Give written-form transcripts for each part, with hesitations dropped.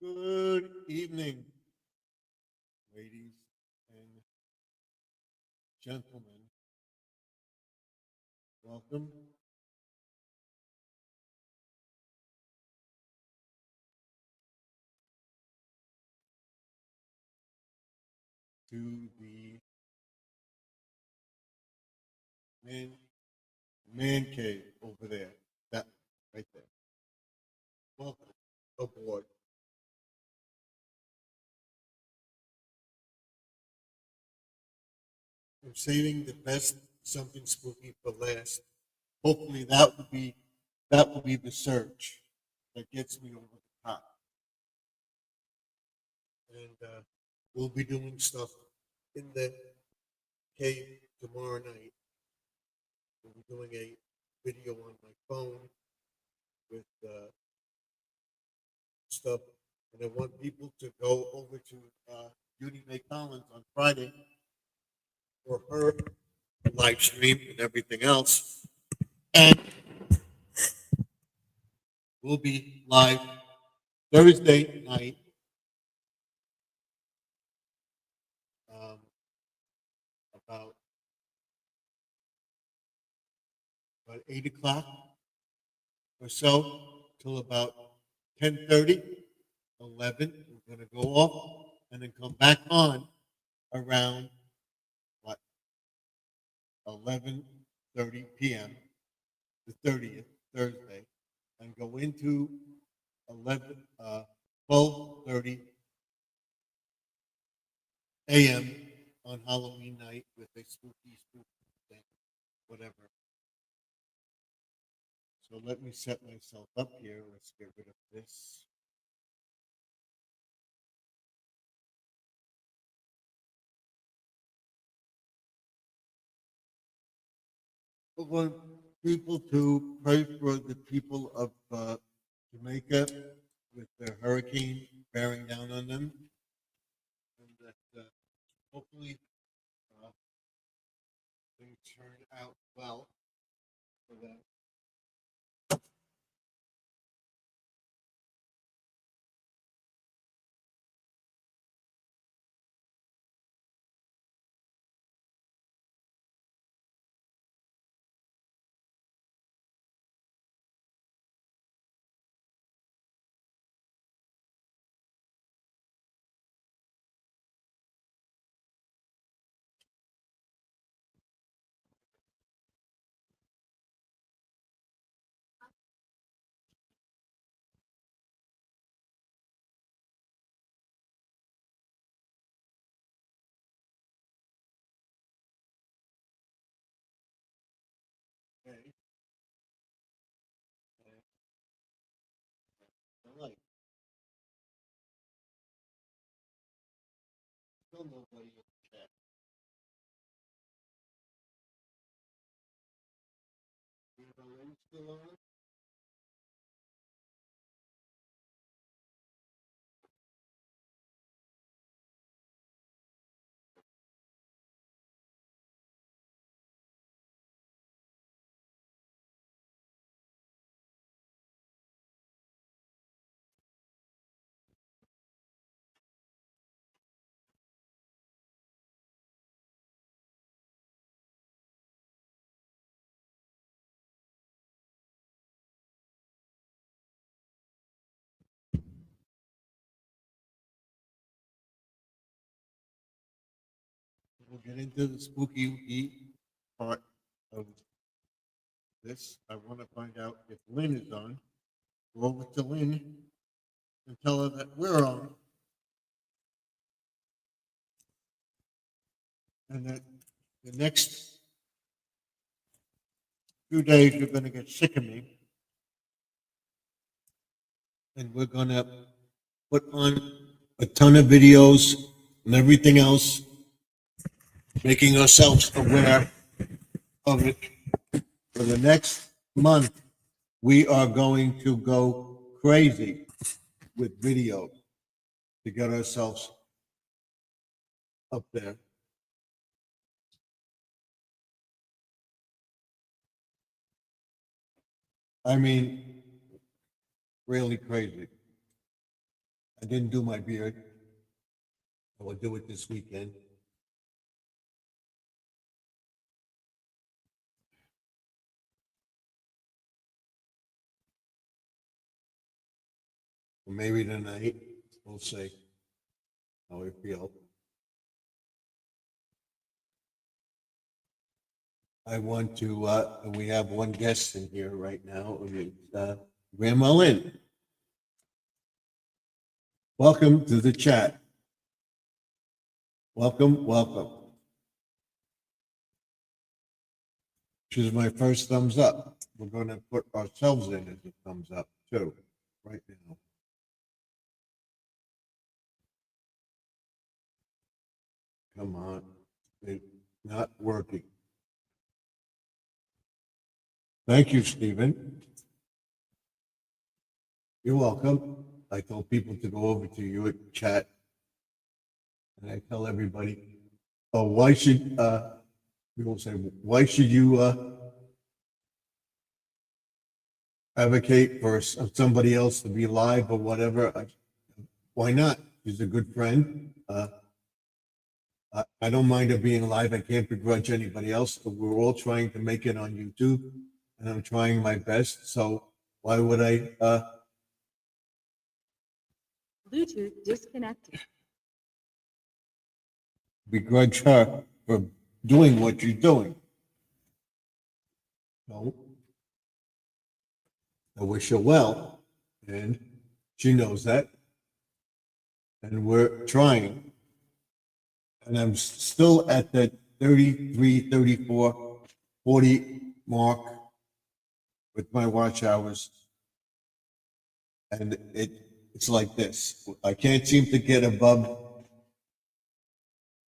Good evening, ladies and gentlemen. Welcome to the man, man cave over there. That right there. Welcome aboard. I'm saving the best something spooky for last. Hopefully that will be the search that gets me over the top. And we'll be doing stuff in the cave tomorrow night. We'll be doing a video on my phone with stuff, and I want people to go over to Judy May Collins on Friday for her live stream and everything else. And we'll be live Thursday night, um, about 8 o'clock or so till about 10:30, 11. We're going to go off and then come back on around what 11:30 p.m. the 30th, Thursday, and go into 12:30 a.m. on Halloween night with a spooky thing, whatever. So let me set myself up here. Let's get rid of this. I want people to pray for the people of Jamaica with the hurricane bearing down on them, and that hopefully uh, things turn out well for them. Okay. I like. Still nobody in the chat. Is the link still on? We'll get into the spooky part of this. I want to find out if Lynn is on. Go over to Lynn and tell her that we're on, and that the next few days you're going to get sick of me, and we're going to put on a ton of videos and everything else, making ourselves aware of it. For the next month, we are going to go crazy with video to get ourselves up there. I mean, really crazy. I didn't do my beard. I will do it this weekend. Or maybe tonight, we'll see how I feel. I want to, we have one guest in here right now, and it's Grandma Lynn. Welcome to the chat. Welcome, welcome. This is my first thumbs up. We're going to put ourselves in as a thumbs up too, right now. Come on, it's not working. Thank you, Stephen. You're welcome. I told people to go over to your chat, and I tell everybody, oh, why should, people say, why should you advocate for somebody else to be live or whatever? Why not? He's a good friend. I don't mind it being live. I can't begrudge anybody else. But we're all trying to make it on YouTube, and I'm trying my best. So why would I Bluetooth disconnected. begrudge her for doing what she's doing? No. I wish her well, and she knows that. And we're trying. And I'm still at the 33, 34, 40 mark with my watch hours. And it's like this. I can't seem to get above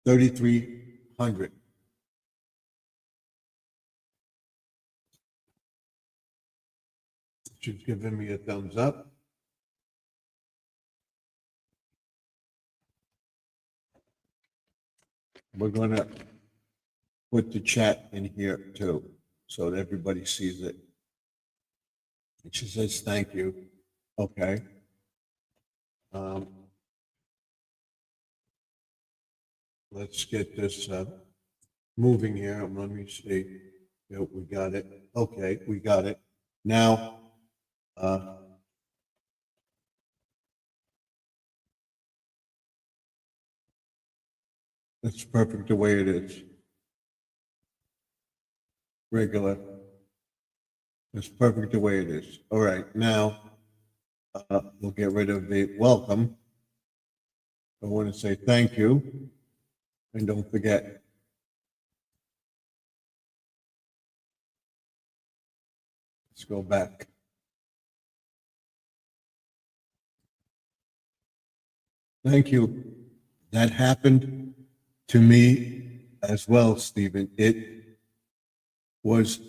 3,300. She's giving me a thumbs up. We're gonna put the chat in here too, so that everybody sees it. And she says, thank you. Okay. Let's get this moving here. Let me see. Yep, we got it. Okay, we got it. Now, it's perfect the way it is. Regular. It's perfect the way it is. All right, now we'll get rid of the welcome. I want to say thank you. And don't forget, let's go back. Thank you. That happened to me as well, Stephen. It was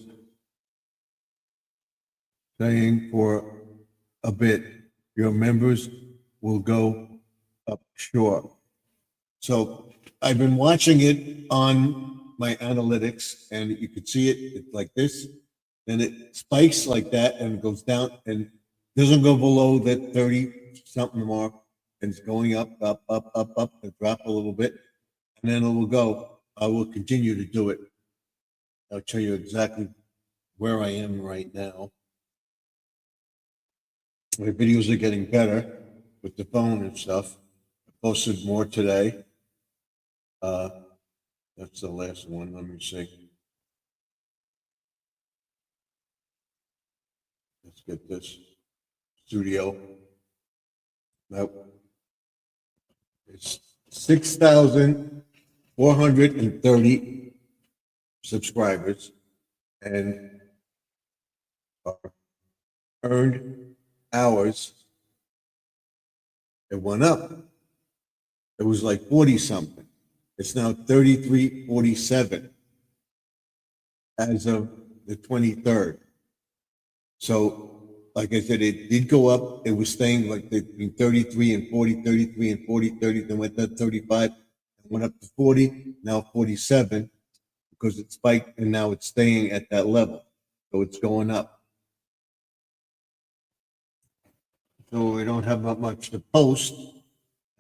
saying for a bit, your members will go up short. So I've been watching it on my analytics, and you could see it like this, and it spikes like that and goes down and doesn't go below that 30 something mark, and it's going up, up, up, up, up, and drop a little bit, and then it will go. I will continue to do it. I'll tell you exactly where I am right now. My videos are getting better with the phone and stuff. I posted more today. That's the last one. Let me see. Let's get this studio. Nope. It's 6,430 subscribers, and our earned hours, it went up. It was like 40 something. It's now 3347 as of the 23rd. So, like I said, it did go up. It was staying like between 33 and 40, 33 and 40, 30, then went to 35, went up to 40, now 47, because it spiked and now it's staying at that level. So it's going up. So we don't have that much to post.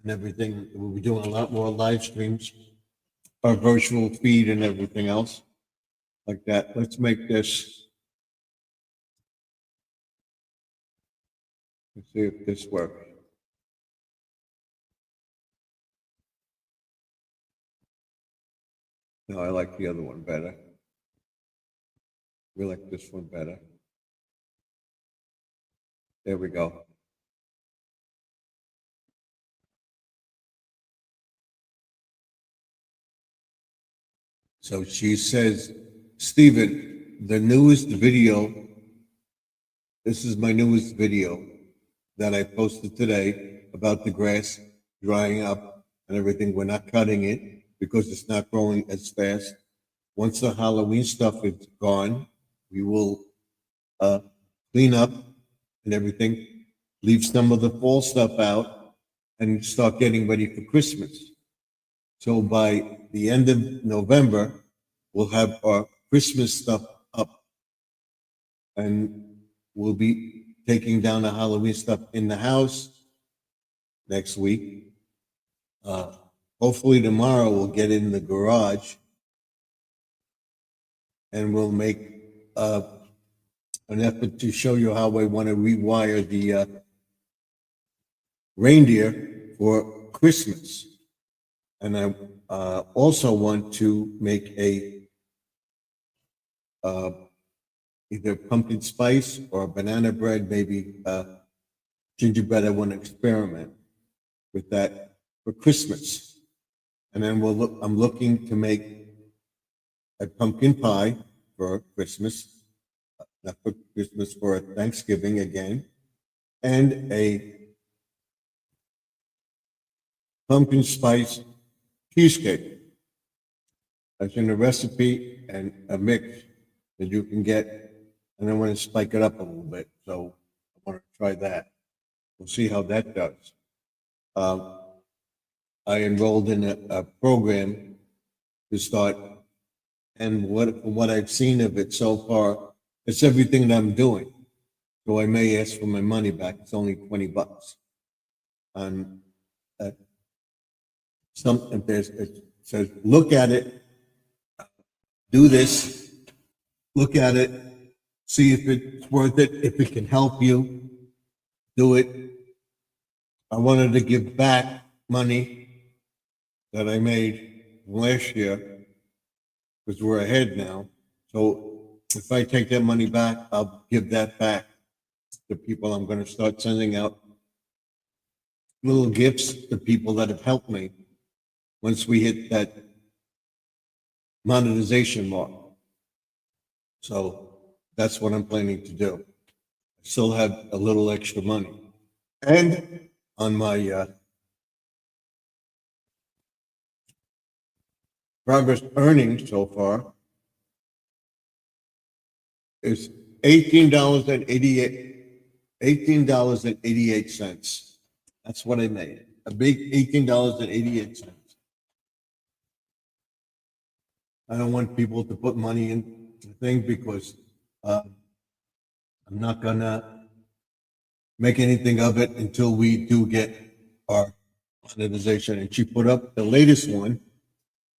and everything. We'll be doing a lot more live streams, our virtual feed and everything else like that. Let's make this, let's see if this works. No, I like the other one better. We like this one better. There we go. So she says, Stephen, the newest video, this is my newest video that I posted today about the grass drying up and everything. We're not cutting it because it's not growing as fast. Once the Halloween stuff is gone, we will clean up and everything, leave some of the fall stuff out and start getting ready for Christmas. So by the end of November, we'll have our Christmas stuff up and we'll be taking down the Halloween stuff in the house next week. Hopefully tomorrow we'll get in the garage and we'll make an effort to show you how I want to rewire the reindeer for Christmas. And I also want to make a either pumpkin spice or banana bread, maybe gingerbread. I want to experiment with that for Christmas. And then I'm looking to make a pumpkin pie for Christmas, not for Christmas, for Thanksgiving again, and a pumpkin spice cheesecake. That's in a recipe and a mix that you can get, and I want to spike it up a little bit. So I want to try that. We'll see how that does. I enrolled in a program to start, and from what I've seen of it so far, it's everything that I'm doing. So I may ask for my money back. It's only $20. And it says, look at it, do this, look at it, see if it's worth it, if it can help you, do it. I wanted to give back money that I made last year because we're ahead now. So if I take that money back, I'll give that back to people. I'm going to start sending out little gifts to people that have helped me once we hit that monetization mark. So that's what I'm planning to do. I still have a little extra money. And on my progress earnings so far is $18.88. That's what I made. A big $18.88. I don't want people to put money in the thing because I'm not gonna make anything of it until we do get our monetization. And she put up the latest one,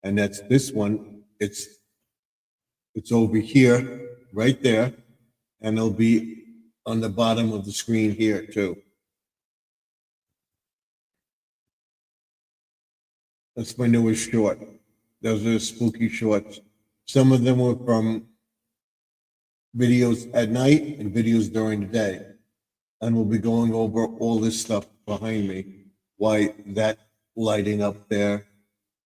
and that's this one. It's over here, right there, and it'll be on the bottom of the screen here too. That's my newest short. Those are spooky shorts. Some of them were from videos at night and videos during the day. And we'll be going over all this stuff behind me, why that lighting up there,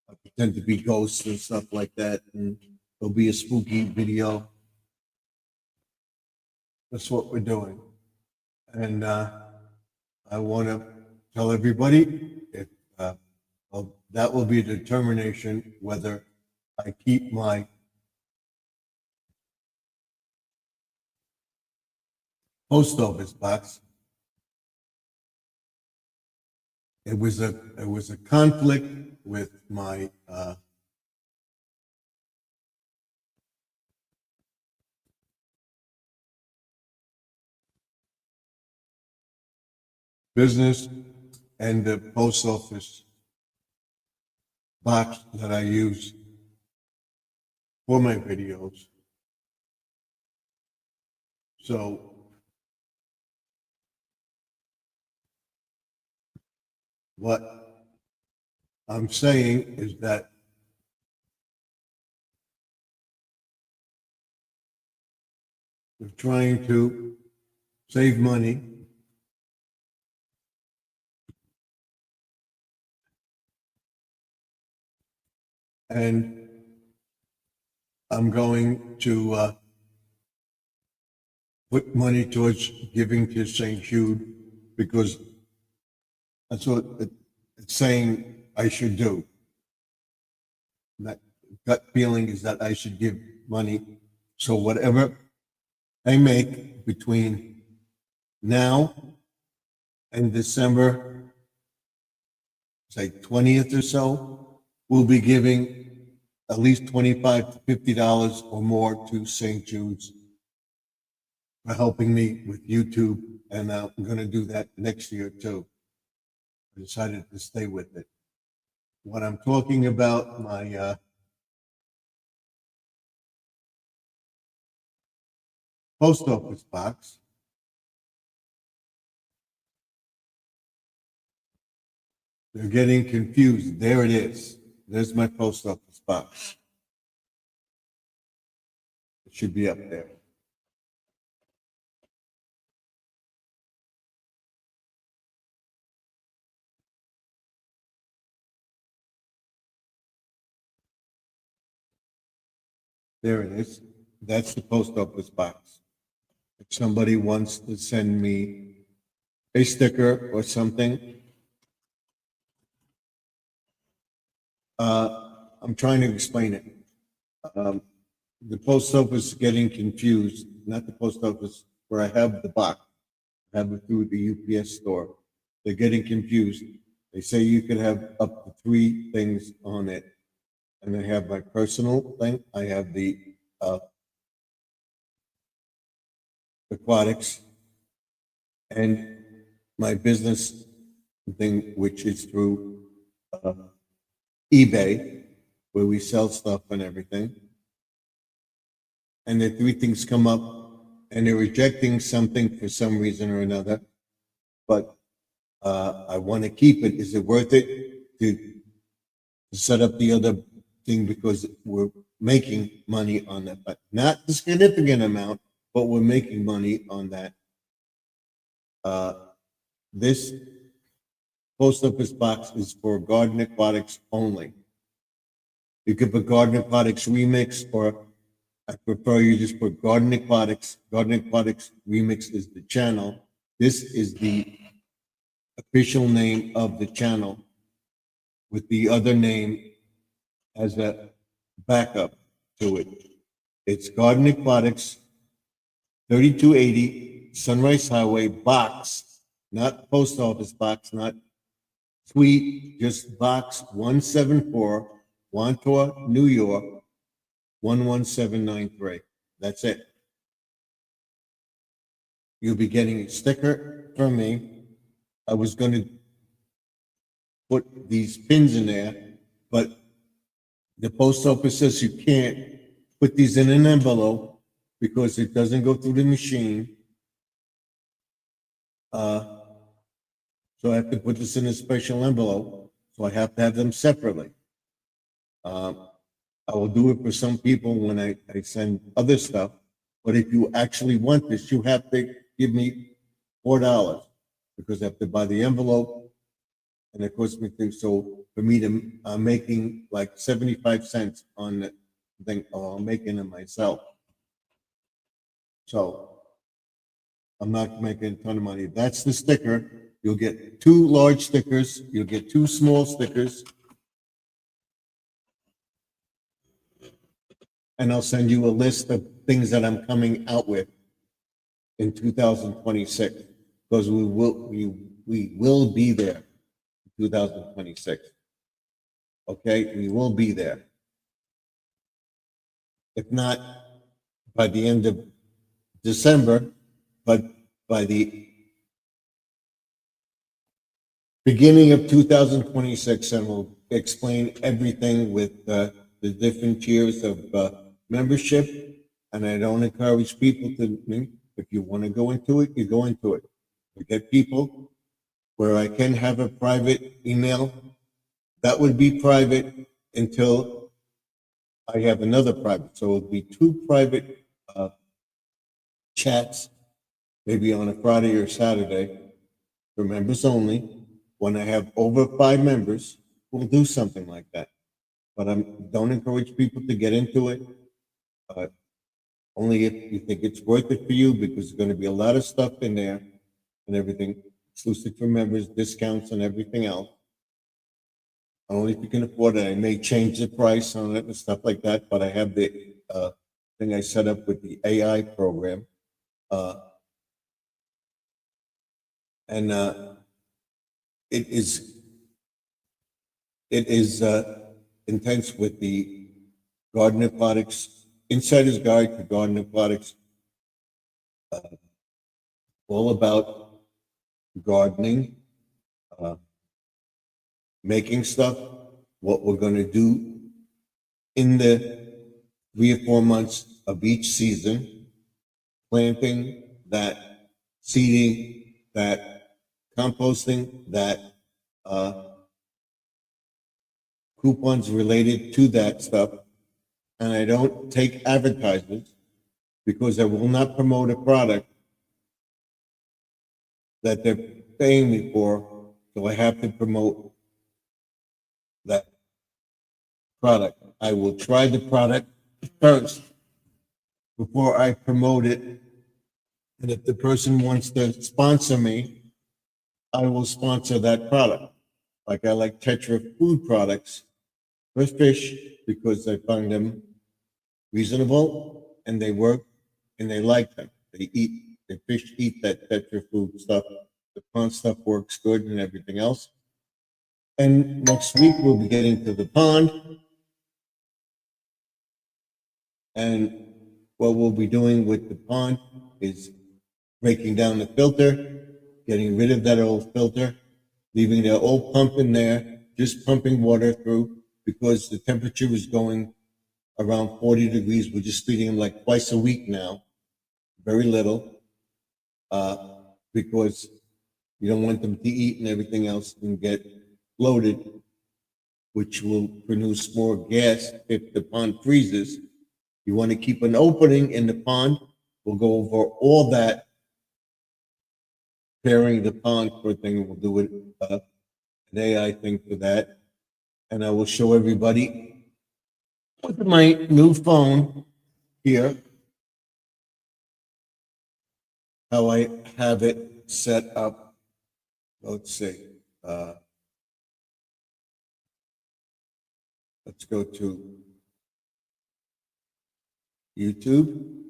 I pretend to be ghosts and stuff like that, and there'll be a spooky video. That's what we're doing. And I want to tell everybody if that will be a determination whether I keep my post office box. It was a conflict with my business and the post office box that I use for my videos. So what I'm saying is that we're trying to save money. And I'm going to put money towards giving to St. Jude because that's what it's saying I should do. That gut feeling is that I should give money. So whatever I make between now and December, say 20th or so, we'll be giving at least $25 to $50 or more to St. Jude's for helping me with YouTube, and I'm going to do that next year too. I decided to stay with it. When I'm talking about my post office box, they're getting confused. There it is. There's my post office box. It should be up there. There it is. That's the post office box. If somebody wants to send me a sticker or something, I'm trying to explain it. The post office is getting confused, not the post office where I have the box. I have it through the UPS store. They're getting confused. They say you can have up to 3 things on it. And I have my personal thing. I have the aquatics and my business thing, which is through eBay, where we sell stuff and everything. And the 3 things come up and they're rejecting something for some reason or another. But I want to keep it. Is it worth it to set up the other thing because we're making money on that, but not the significant amount, but we're making money on that. This post office box is for Garden Aquatics only. You could put Garden Aquatics Remix, or I prefer you just put Garden Aquatics. Garden Aquatics Remix is the channel. This is the official name of the channel, with the other name as a backup to it. It's Garden Aquatics, 3280 Sunrise Highway box, not post office box, not suite, just box 174, Wantor, New York, 11793. That's it. You'll be getting a sticker from me. I was going to put these pins in there, but the post office says you can't put these in an envelope because it doesn't go through the machine. So I have to put this in a special envelope. So I have to have them separately. I will do it for some people when I send other stuff. But if you actually want this, you have to give me $4 because I have to buy the envelope. And it costs me things. So for me to, I'm making like 75 cents on the thing. Oh, I'm making it myself. So I'm not making a ton of money. That's the sticker. You'll get 2 large stickers. You'll get 2 small stickers. And I'll send you a list of things that I'm coming out with in 2026, because we will be there in 2026. Okay, we will be there. If not by the end of December, but by the beginning of 2026, and we'll explain everything with the different tiers of membership. And I don't encourage people to, if you want to go into it, you go into it. We get people where I can have a private email. That would be private until I have another private. So it'll be two private chats, maybe on a Friday or Saturday, for members only. When I have over 5 members, we'll do something like that. But I don't encourage people to get into it. Only if you think it's worth it for you, because there's going to be a lot of stuff in there and everything, exclusive for members, discounts and everything else. Only if you can afford it. I may change the price on it and stuff like that, but I have the thing I set up with the AI program. And it is intense with the Garden Aquatics, Insider's Guide to Garden Aquatics, all about gardening, making stuff, what we're going to do in the 3 or 4 months of each season, planting, that seeding, that composting, that coupons related to that stuff. And I don't take advertisements because I will not promote a product that they're paying me for, so I have to promote that product. I will try the product first before I promote it. And if the person wants to sponsor me, I will sponsor that product. Like I like Tetra food products for fish because I find them reasonable and they work and they like them. The fish eat that Tetra food stuff. The pond stuff works good and everything else. And next week we'll be getting to the pond. And what we'll be doing with the pond is breaking down the filter, getting rid of that old filter, leaving the old pump in there, just pumping water through, because the temperature is going around 40 degrees. We're just feeding them like twice a week now, very little, because you don't want them to eat and everything else and get bloated, which will produce more gas if the pond freezes. You want to keep an opening in the pond. We'll go over all that, preparing the pond for a thing. We'll do it today, I think, for that. And I will show everybody with my new phone here how I have it set up. Let's see. Let's go to YouTube.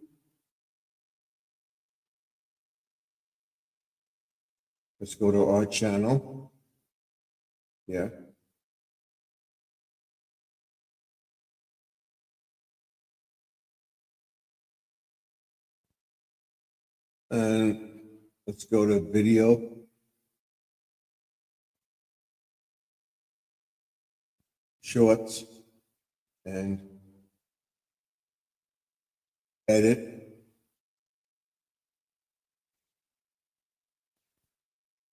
Let's go to our channel. Yeah. And let's go to video. Shorts. And edit.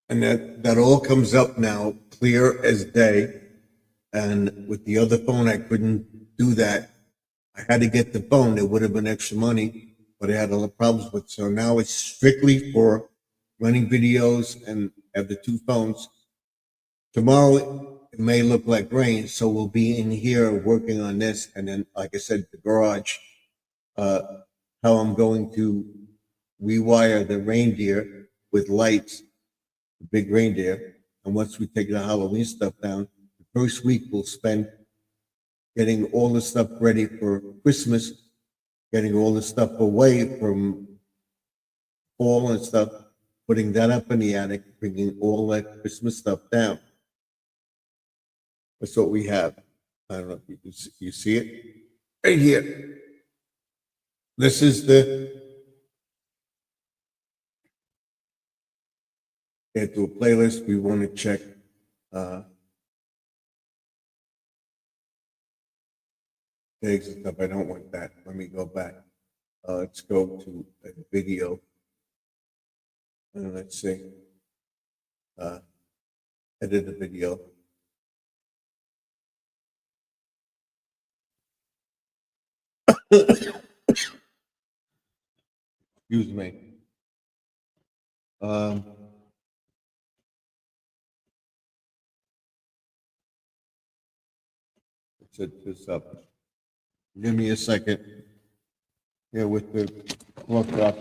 And that all comes up now, clear as day. And with the other phone, I couldn't do that. I had to get the phone. It would have been extra money, but I had a lot of problems with. So now it's strictly for running videos and have the 2 phones. Tomorrow it may look like rain, so we'll be in here working on this. And then, like I said, the garage, how I'm going to rewire the reindeer with lights, the big reindeer. And once we take the Halloween stuff down, the first week we'll spend getting all the stuff ready for Christmas, getting all the stuff away from fall and stuff, putting that up in the attic, bringing all that Christmas stuff down. That's what we have. I don't know if you see it right here. This is get to a playlist. We want to check Tags and stuff. I don't want that. Let me go back. Let's go to a video. And let's see. Edit the video. Excuse me. Set this up. Give me a second. Here with the clock up.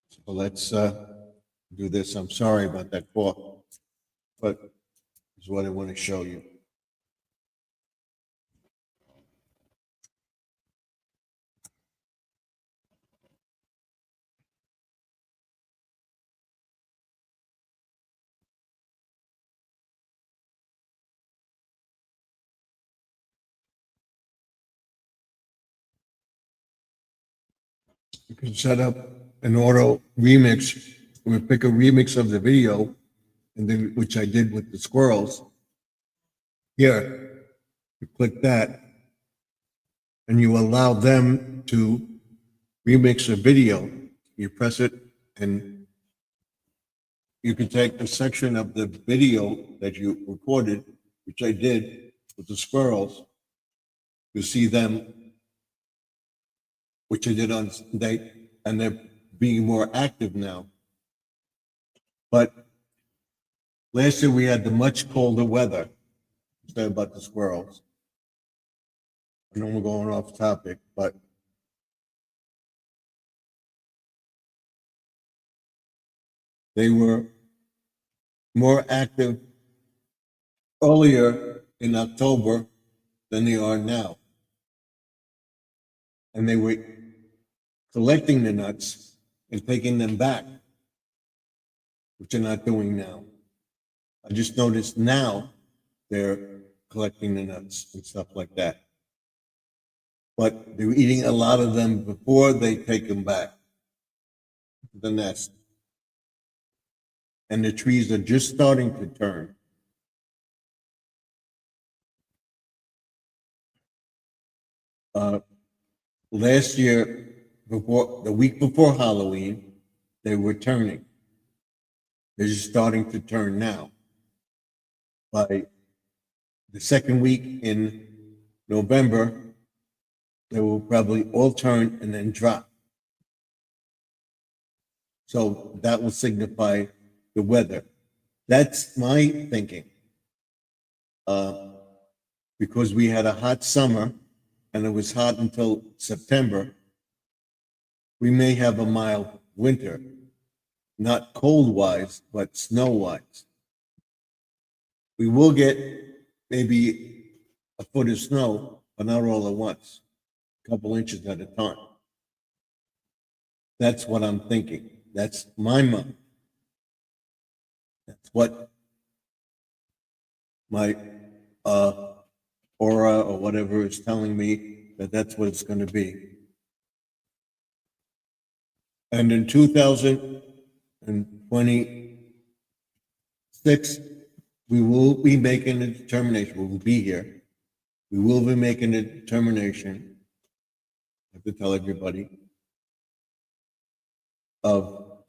So let's do this. I'm sorry about that cough, but it's what I want to show you. You can set up an auto remix. We pick a remix of the video, and then which I did with the squirrels. Here, you click that, and you allow them to remix a video. You press it, and you can take a section of the video that you recorded, which I did with the squirrels. You see them, which I did on Sunday, and they're being more active now. But last year we had the much colder weather. Say about the squirrels. I know we're going off topic, but they were more active earlier in October than they are now. And they were collecting the nuts and taking them back, which they're not doing now. I just noticed now they're collecting the nuts and stuff like that. But they were eating a lot of them before they take them back to the nest. And the trees are just starting to turn. Last year, the week before Halloween, they were turning. They're just starting to turn now. By the second week in November, they will probably all turn and then drop. So that will signify the weather. That's my thinking. Because we had a hot summer and it was hot until September, we may have a mild winter, not cold-wise, but snow-wise. We will get maybe a foot of snow, but not all at once, a couple inches at a time. That's what I'm thinking. That's my mind. That's what my aura or whatever is telling me that that's what it's going to be. And in 2026, we will be making a determination. We will be here. We will be making a determination. I have to tell everybody of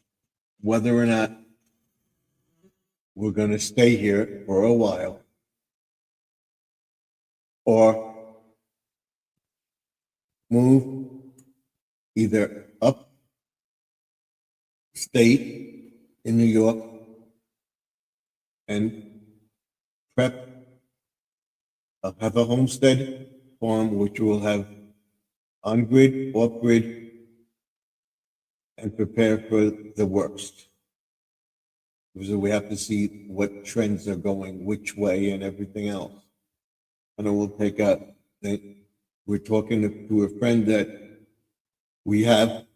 whether or not we're going to stay here for a while or move either up state in New York and prep, have a homestead farm which will have on-grid, off-grid, and prepare for the worst. Because we have to see what trends are going which way and everything else. And it will take out, we're talking to a friend that we have,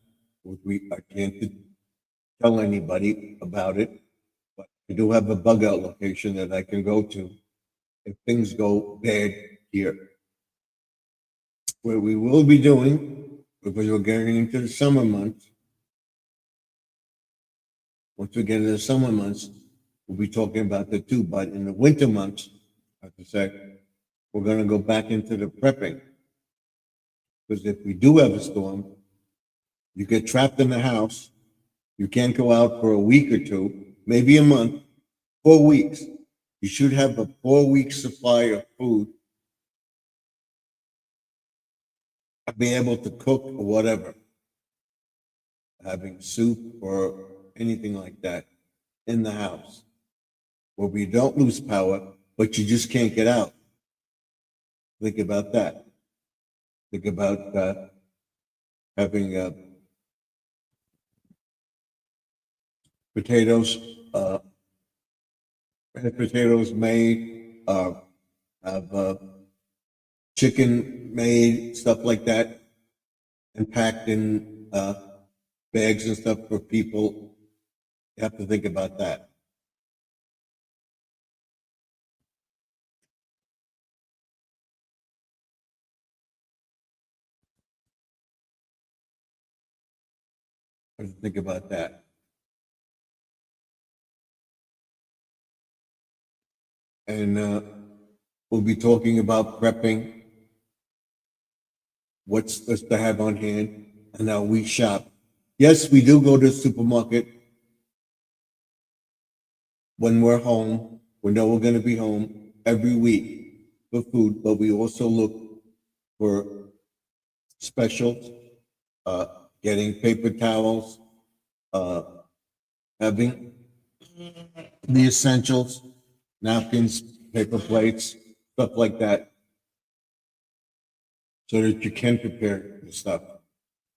I can't tell anybody about it, but we do have a bug out location that I can go to if things go bad here. What we will be doing, because we're getting into the summer months. Once we get into the summer months, we'll be talking about the two, but in the winter months, I have to say, we're gonna go back into the prepping. Because if we do have a storm, you get trapped in the house, you can't go out for a week or two, maybe a month, 4 weeks. You should have a 4 week supply of food and be able to cook or whatever. Having soup or anything like that in the house where we don't lose power, but you just can't get out. Think about that. Think about having potatoes, had potatoes made, have chicken made, stuff like that, and packed in bags and stuff for people. You have to think about that. Have to think about that. And we'll be talking about prepping, what's to have on hand, and how we shop. Yes, we do go to the supermarket when we're home. We know we're going to be home every week for food, but we also look for specials, getting paper towels, having the essentials, napkins, paper plates, stuff like that, so that you can prepare the stuff.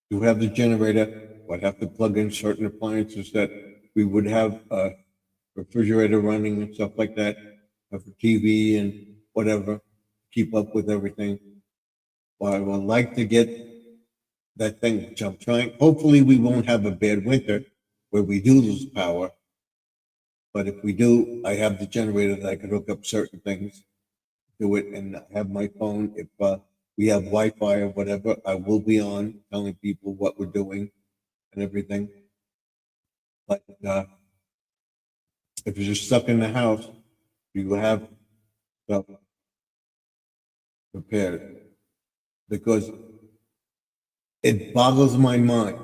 You have the generator, but have to plug in certain appliances that we would have a refrigerator running and stuff like that, have a TV and whatever, keep up with everything. Well, I would like to get that thing, which I'm trying. Hopefully, we won't have a bad winter where we do lose power. But if we do, I have the generator that I can hook up certain things, do it, and have my phone. If we have Wi-Fi or whatever, I will be on telling people what we're doing and everything. But if you're just stuck in the house, you have stuff prepared, because it boggles my mind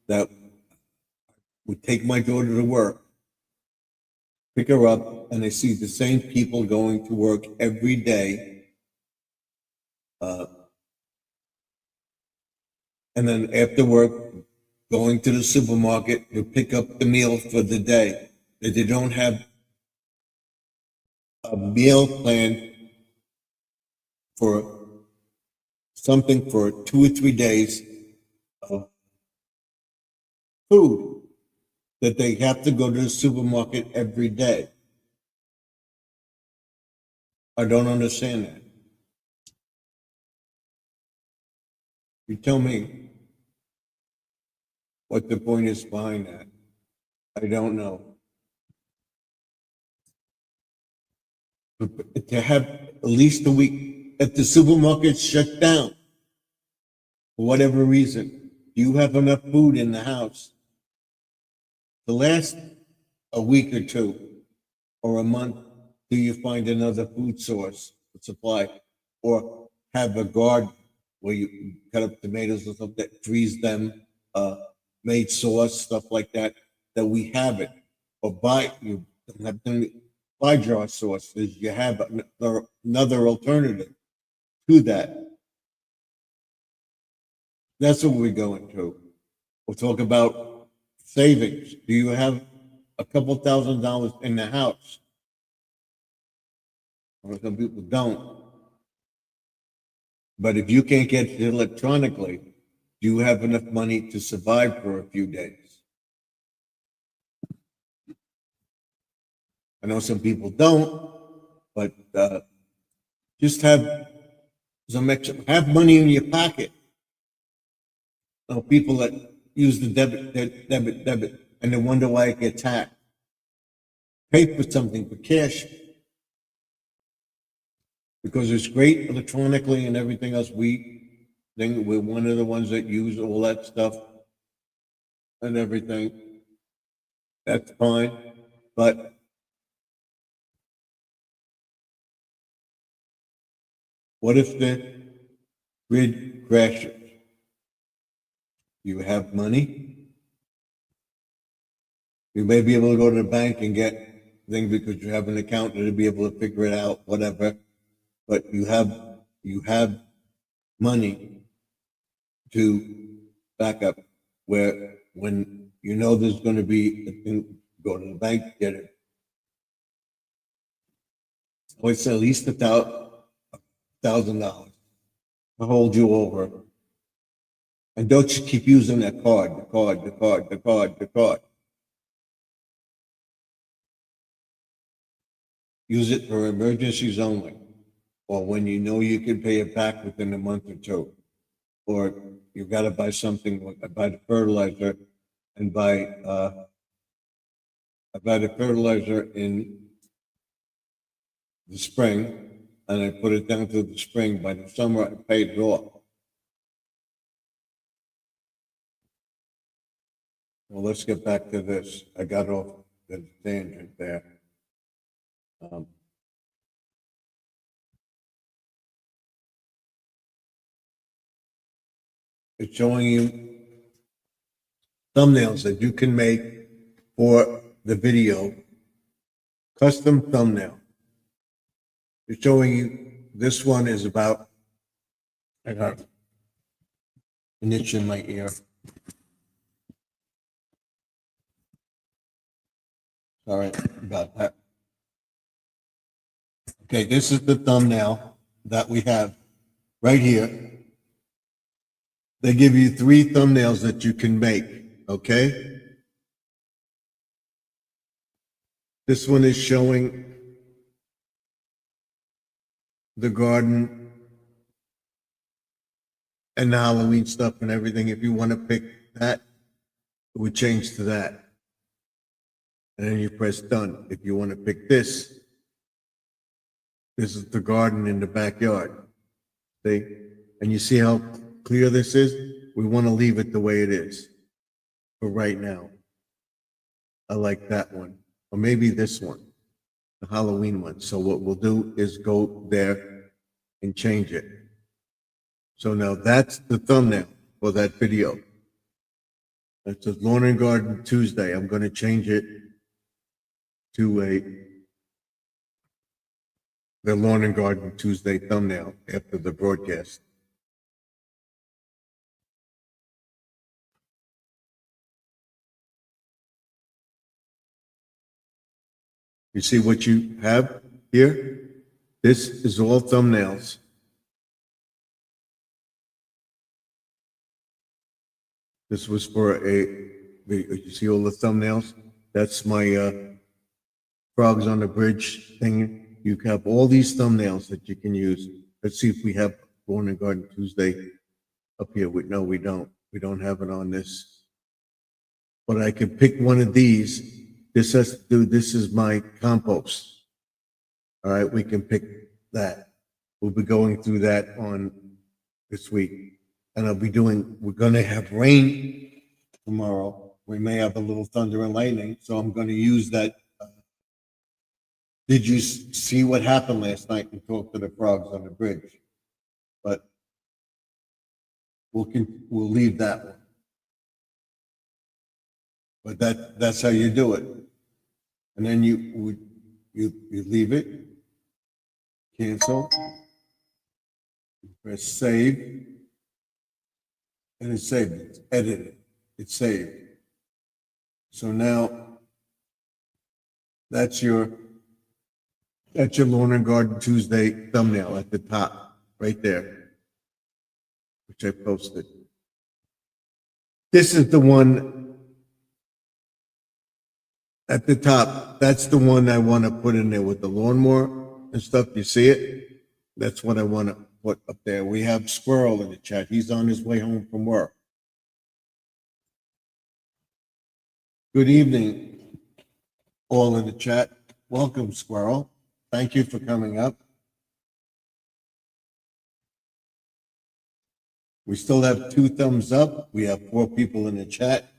that we take my daughter to work, pick her up, and I see the same people going to work every day. And then after work, going to the supermarket to pick up the meal for the day. That they don't have a meal plan for something for 2 or 3 days of food, that they have to go to the supermarket every day. I don't understand that. You tell me what the point is behind that. I don't know. But to have at least a week, if the supermarket's shut down, for whatever reason, do you have enough food in the house to last a week or two or a month? Do you find another food source supply, or have a garden where you cut up tomatoes or something, freeze them, made sauce, stuff like that, that we have it, or buy, you don't have to buy jar sauces, you have another alternative to that. That's what we're going to. We'll talk about savings. Do you have a couple $1,000s in the house? Or some people don't. But if you can't get it electronically, do you have enough money to survive for a few days? I know some people don't, but just have some extra, have money in your pocket. You know, people that use the debit, and they wonder why it gets hacked. Pay for something for cash, because it's great electronically and everything else. thing. We're one of the ones that use all that stuff and everything. That's fine, but what if the grid crashes? You have money. You may be able to go to the bank and get things because you have an accountant to be able to figure it out, whatever. But you have money to back up where when you know there's going to be a thing, go to the bank, get it. I would say at least $1,000 to hold you over. And don't just keep using that card, the card. Use it for emergencies only, or when you know you can pay it back within a month or two. Or you've got to buy something, buy the fertilizer and I buy the fertilizer in the spring and I put it down through the spring. By the summer, I paid it off. Well, let's get back to this. I got off the tangent there. It's showing you thumbnails that you can make for the video, custom thumbnail. It's showing you this one is about, I got an itch in my ear. Sorry about that. Okay, this is the thumbnail that we have right here. They give you 3 thumbnails that you can make, okay? This one is showing the garden and the Halloween stuff and everything. If you want to pick that, it would change to that. And then you press done. If you want to pick this is the garden in the backyard. See? And you see how clear this is? We want to leave it the way it is for right now. I like that one. Or maybe this one, the Halloween one. So what we'll do is go there and change it. So now that's the thumbnail for that video. It says Lawn and Garden Tuesday. I'm going to change it to the Lawn and Garden Tuesday thumbnail after the broadcast. You see what you have here? This is all thumbnails. This was for you see all the thumbnails? That's my Frogs on the Bridge thing. You have all these thumbnails that you can use. Let's see if we have Lawn and Garden Tuesday up here. No, we don't. We don't have it on this. But I can pick one of these. This has to do, this is my compost. All right, we can pick that. We'll be going through that on this week. And we're going to have rain tomorrow. We may have a little thunder and lightning. So I'm going to use that. Did you see what happened last night and talk to the frogs on the bridge? But we'll leave that one. But that's how you do it. And then you leave it, cancel, press save, and it's saved. It's edited. It's saved. So now that's your Lawn and Garden Tuesday thumbnail at the top, right there, which I posted. This is the one at the top. That's the one I want to put in there with the lawnmower and stuff. You see it? That's what I want to put up there. We have Squirrel in the chat. He's on his way home from work. Good evening, all in the chat. Welcome, Squirrel. Thank you for coming up. We still have 2 thumbs up. We have 4 people in the chat,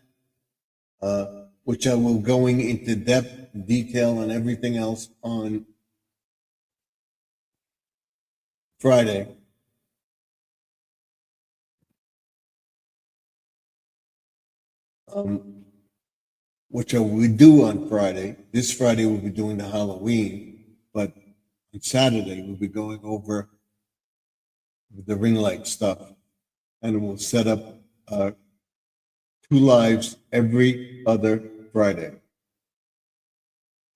which I will going into depth detail on everything else on Friday. Which I will do on Friday. This Friday we'll be doing the Halloween, but on Saturday we'll be going over the ring light stuff, and we'll set up 2 lives every other Friday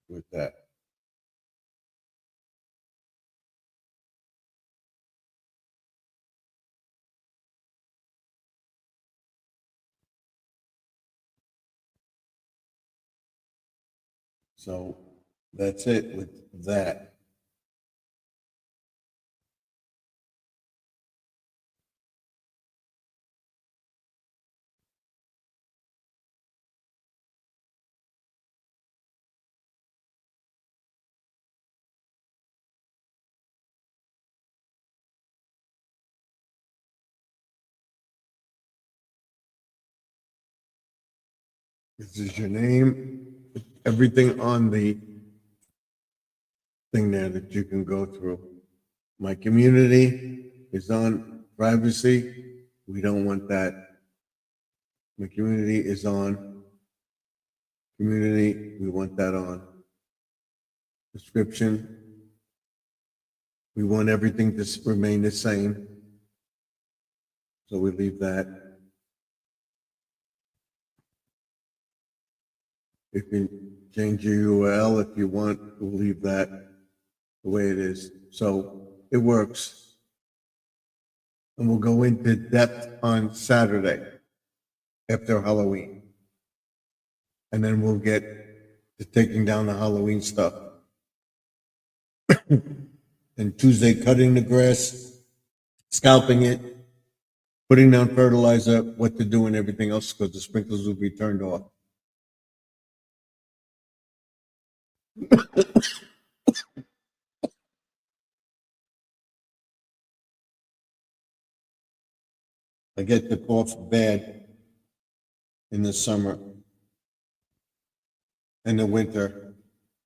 with that. So that's it with that. This is your name, everything on the thing there that you can go through. My community is on privacy. We don't want that. My community is on community. We want that on. Description. We want everything to remain the same. So we leave that. You can change your URL if you want. We'll leave that the way it is. So it works. And we'll go into depth on Saturday after Halloween. And then we'll get to taking down the Halloween stuff. And Tuesday, cutting the grass, scalping it, putting down fertilizer, what to do and everything else, because the sprinklers will be turned off. I get the cough bad in the summer and the winter.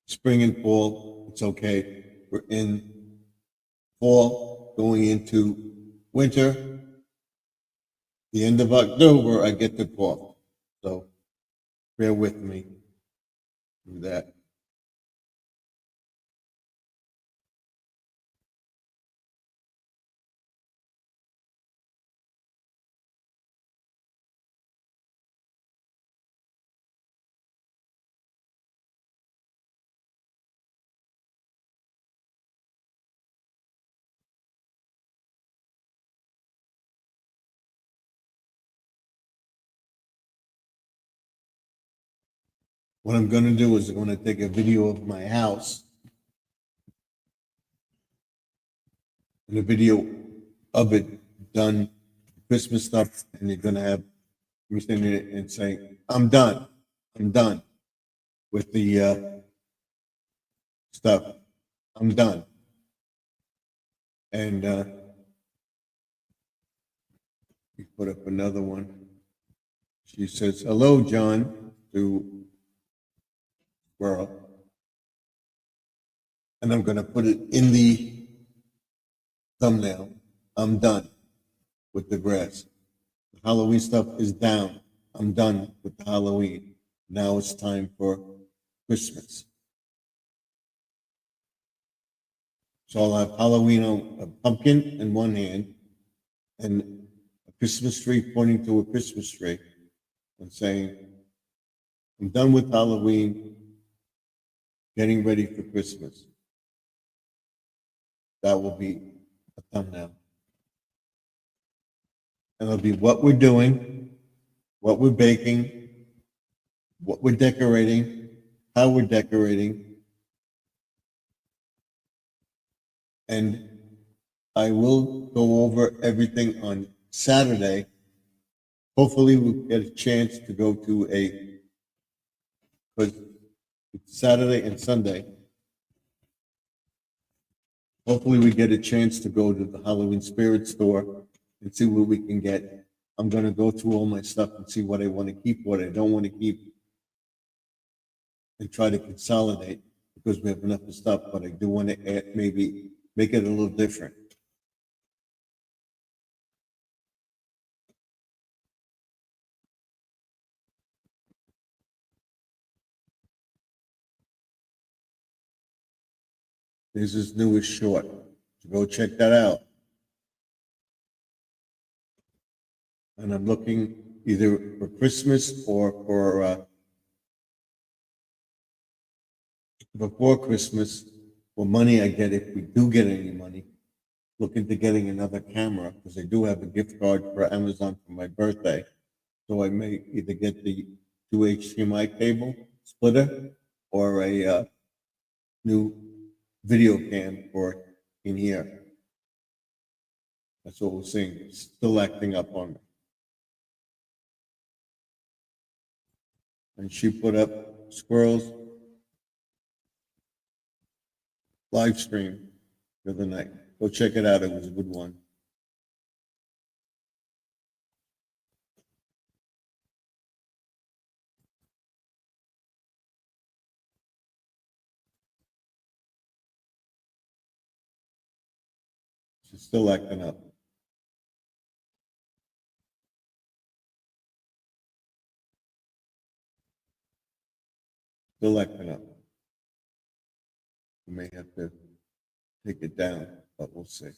Spring and fall, it's okay. We're in fall, going into winter. The end of October, I get the cough. So bear with me with that. What I'm going to do is I'm going to take a video of my house and a video of it done Christmas stuff, and you're going to have me standing there and saying, I'm done with the stuff. I'm done. And we put up another one. She says, hello, John, to Squirrel. And I'm going to put it in the thumbnail. I'm done with the grass. The Halloween stuff is down. I'm done with the Halloween. Now it's time for Christmas. So I'll have Halloween on a pumpkin in one hand and a Christmas tree pointing to a Christmas tree and saying, I'm done with Halloween, getting ready for Christmas. That will be a thumbnail. And it'll be what we're doing, what we're baking, what we're decorating, how we're decorating. And I will go over everything on Saturday. Hopefully we'll get a chance to go to because it's Saturday and Sunday. Hopefully we get a chance to go to the Halloween Spirit Store and see what we can get. I'm gonna go through all my stuff and see what I want to keep, what I don't want to keep, and try to consolidate, because we have enough of stuff, but I do want to add, maybe make it a little different. There's this newest short, so go check that out. And I'm looking either for Christmas or for, before Christmas, for money I get, if we do get any money, look into getting another camera, because I do have a gift card for Amazon for my birthday. So I may either get the 2 HDMI cable splitter or a new video cam for in here. That's what we're seeing. It's still acting up on me. And she put up Squirrels live stream the other night. Go check it out. It was a good one. She's still acting up. Still acting up. We may have to take it down, but we'll see.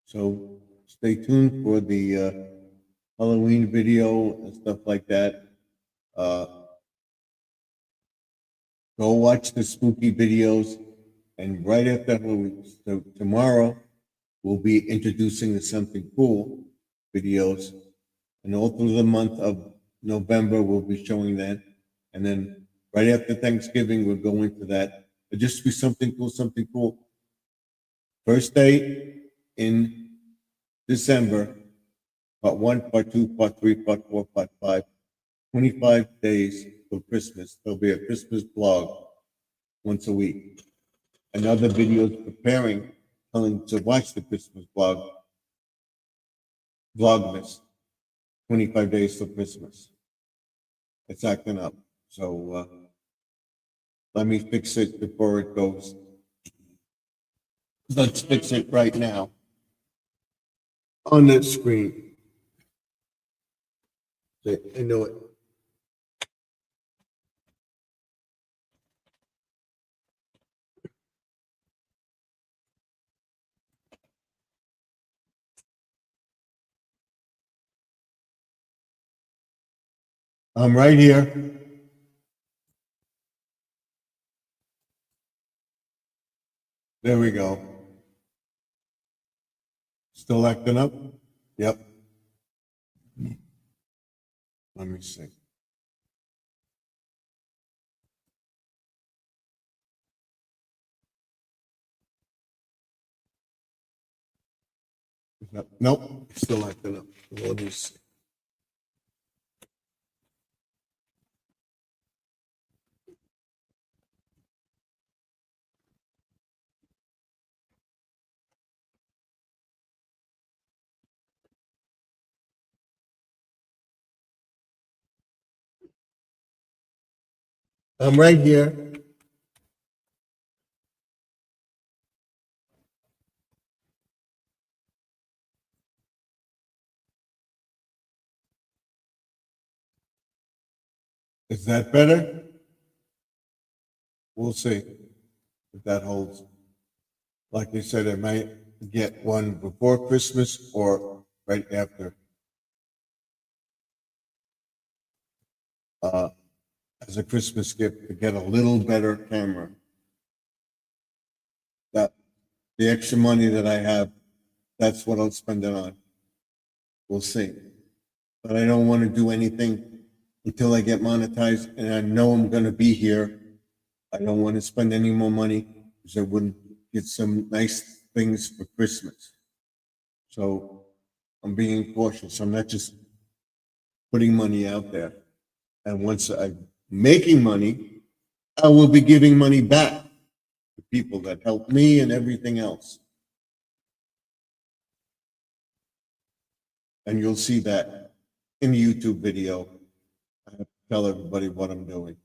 So stay tuned for the Halloween video and stuff like that. Go watch the spooky videos, and right after Halloween, so tomorrow, we'll be introducing the Something Cool videos, and all through the month of November, we'll be showing that. And then right after Thanksgiving, we'll go into that. It'll just be something cool, something cool. First day in December, part 1, part 2, part 3, part 4, part 5, 25 days till Christmas. There'll be a Christmas blog once a week. And other videos preparing, telling to watch the Christmas blog, Vlogmas, 25 days till Christmas. It's acting up. So let me fix it before it goes. Let's fix it right now on that screen. I know it. I'm right here. There we go. Still acting up? Yep. Let me see. Nope, still acting up. Let me see. I'm right here. Is that better? We'll see if that holds. Like I said, I might get one before Christmas or right after. As a Christmas gift to get a little better camera. the extra money that I have, that's what I'll spend it on. We'll see. But I don't want to do anything until I get monetized and I know I'm going to be here. I don't want to spend any more money because I wouldn't get some nice things for Christmas. So I'm being cautious. I'm not just putting money out there. And once I'm making money, I will be giving money back to people that helped me and everything else. And you'll see that in the YouTube video. I have to tell everybody what I'm doing.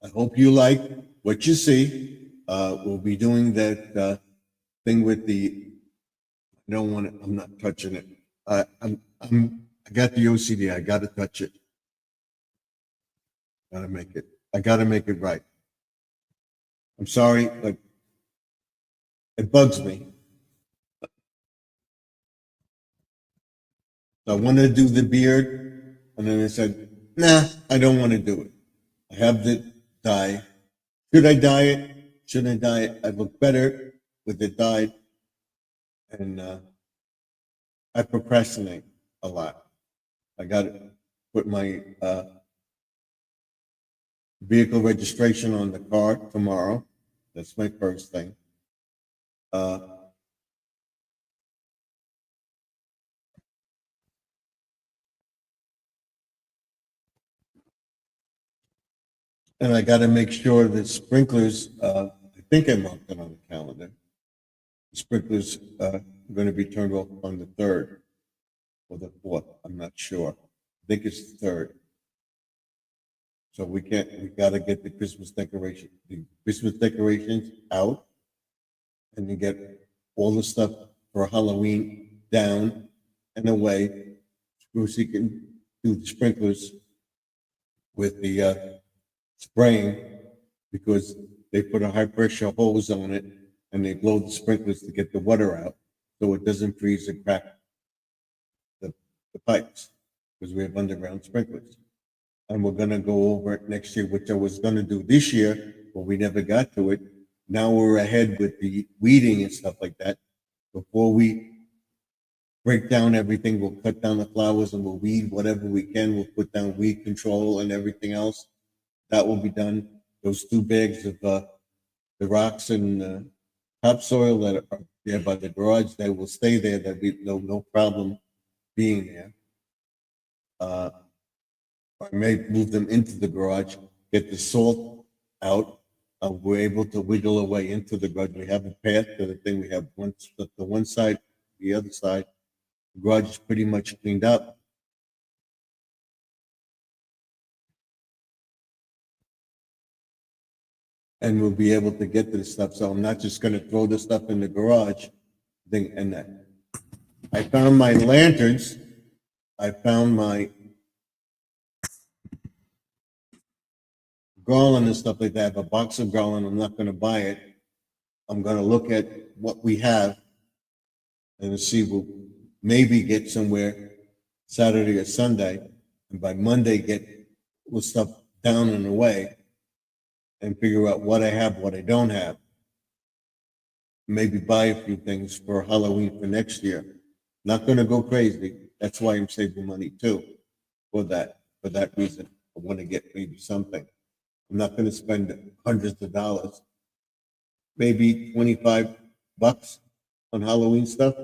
I hope you like what you see. We'll be doing that thing with the, I don't want it, I'm not touching it. I got the OCD, I gotta touch it. I gotta make it right. I'm sorry, like, it bugs me. So I wanted to do the beard, and then I said, nah, I don't want to do it. I have the dye. Should I dye it? Shouldn't I dye it? I look better with it dyed, and I procrastinate a lot. I got to put my vehicle registration on the car tomorrow. That's my first thing. And I got to make sure that sprinklers, I think I marked it on the calendar. The sprinklers are going to be turned off on the 3rd or the 4th. I'm not sure. I think it's the 3rd. So we got to get the Christmas decorations out and then get all the stuff for Halloween down and away. Brucey can do the sprinklers with the spraying because they put a high pressure hose on it and they blow the sprinklers to get the water out so it doesn't freeze and crack the pipes because we have underground sprinklers. And we're going to go over it next year, which I was going to do this year, but we never got to it. Now we're ahead with the weeding and stuff like that. Before we break down everything, we'll cut down the flowers and we'll weed whatever we can. We'll put down weed control and everything else. That will be done. Those 2 bags of the rocks and topsoil that are there by the garage, they will stay there. There'll be no problem being there. I may move them into the garage, get the salt out. We're able to wiggle away into the garage. We have a path to the thing. We have the one side, the other side. The garage is pretty much cleaned up. And we'll be able to get to the stuff. So I'm not just going to throw the stuff in the garage. And that. I found my lanterns. I found my garland and stuff like that. I have a box of garland. I'm not going to buy it. I'm going to look at what we have and see we'll maybe get somewhere Saturday or Sunday. And by Monday, get the stuff down and away and figure out what I have, what I don't have. Maybe buy a few things for Halloween for next year. Not going to go crazy. That's why I'm saving money too for that reason. I want to get maybe something. I'm not going to spend hundreds of dollars. Maybe $25 on Halloween stuff,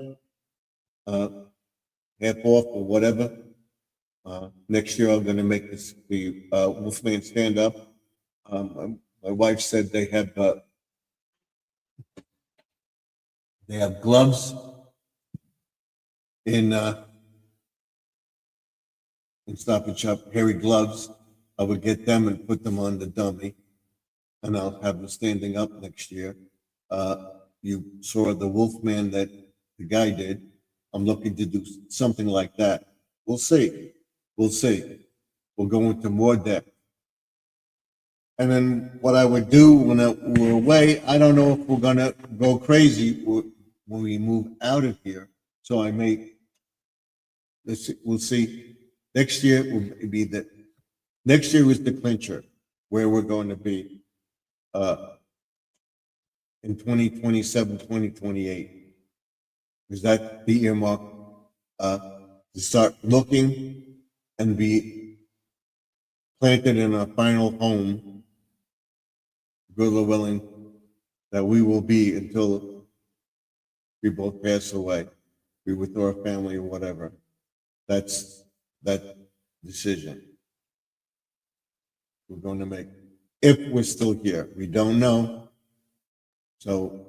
half off or whatever. Next year, I'm going to make the Wolfman stand up. My wife said they have gloves in Stop and Shop, hairy gloves. I would get them and put them on the dummy, and I'll have them standing up next year. You saw the Wolfman that the guy did. I'm looking to do something like that. We'll see. We'll see. We'll go into more depth. And then what I would do when we're away, I don't know if we're going to go crazy when we move out of here. So I may, we'll see. Next year will be next year was the clincher where we're going to be. in 2027, 2028. Is that the earmark, to start looking and be planted in a final home, good Lord willing, that we will be until we both pass away, be with our family or whatever. That's that decision we're going to make if we're still here. We don't know. So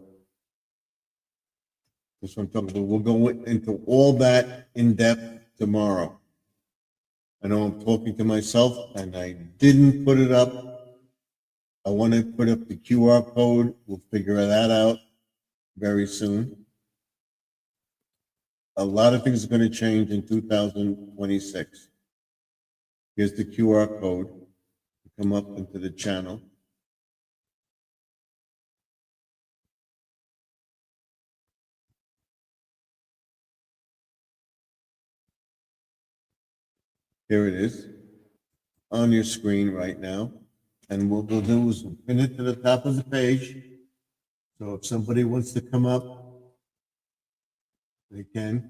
that's what I'm talking about. We'll go into all that in depth tomorrow. I know I'm talking to myself and I didn't put it up. I want to put up the QR code. We'll figure that out very soon. A lot of things are going to change in 2026. Here's the QR code. Come up into the channel. Here it is on your screen right now. And what we'll do is we'll pin it to the top of the page. So if somebody wants to come up, they can.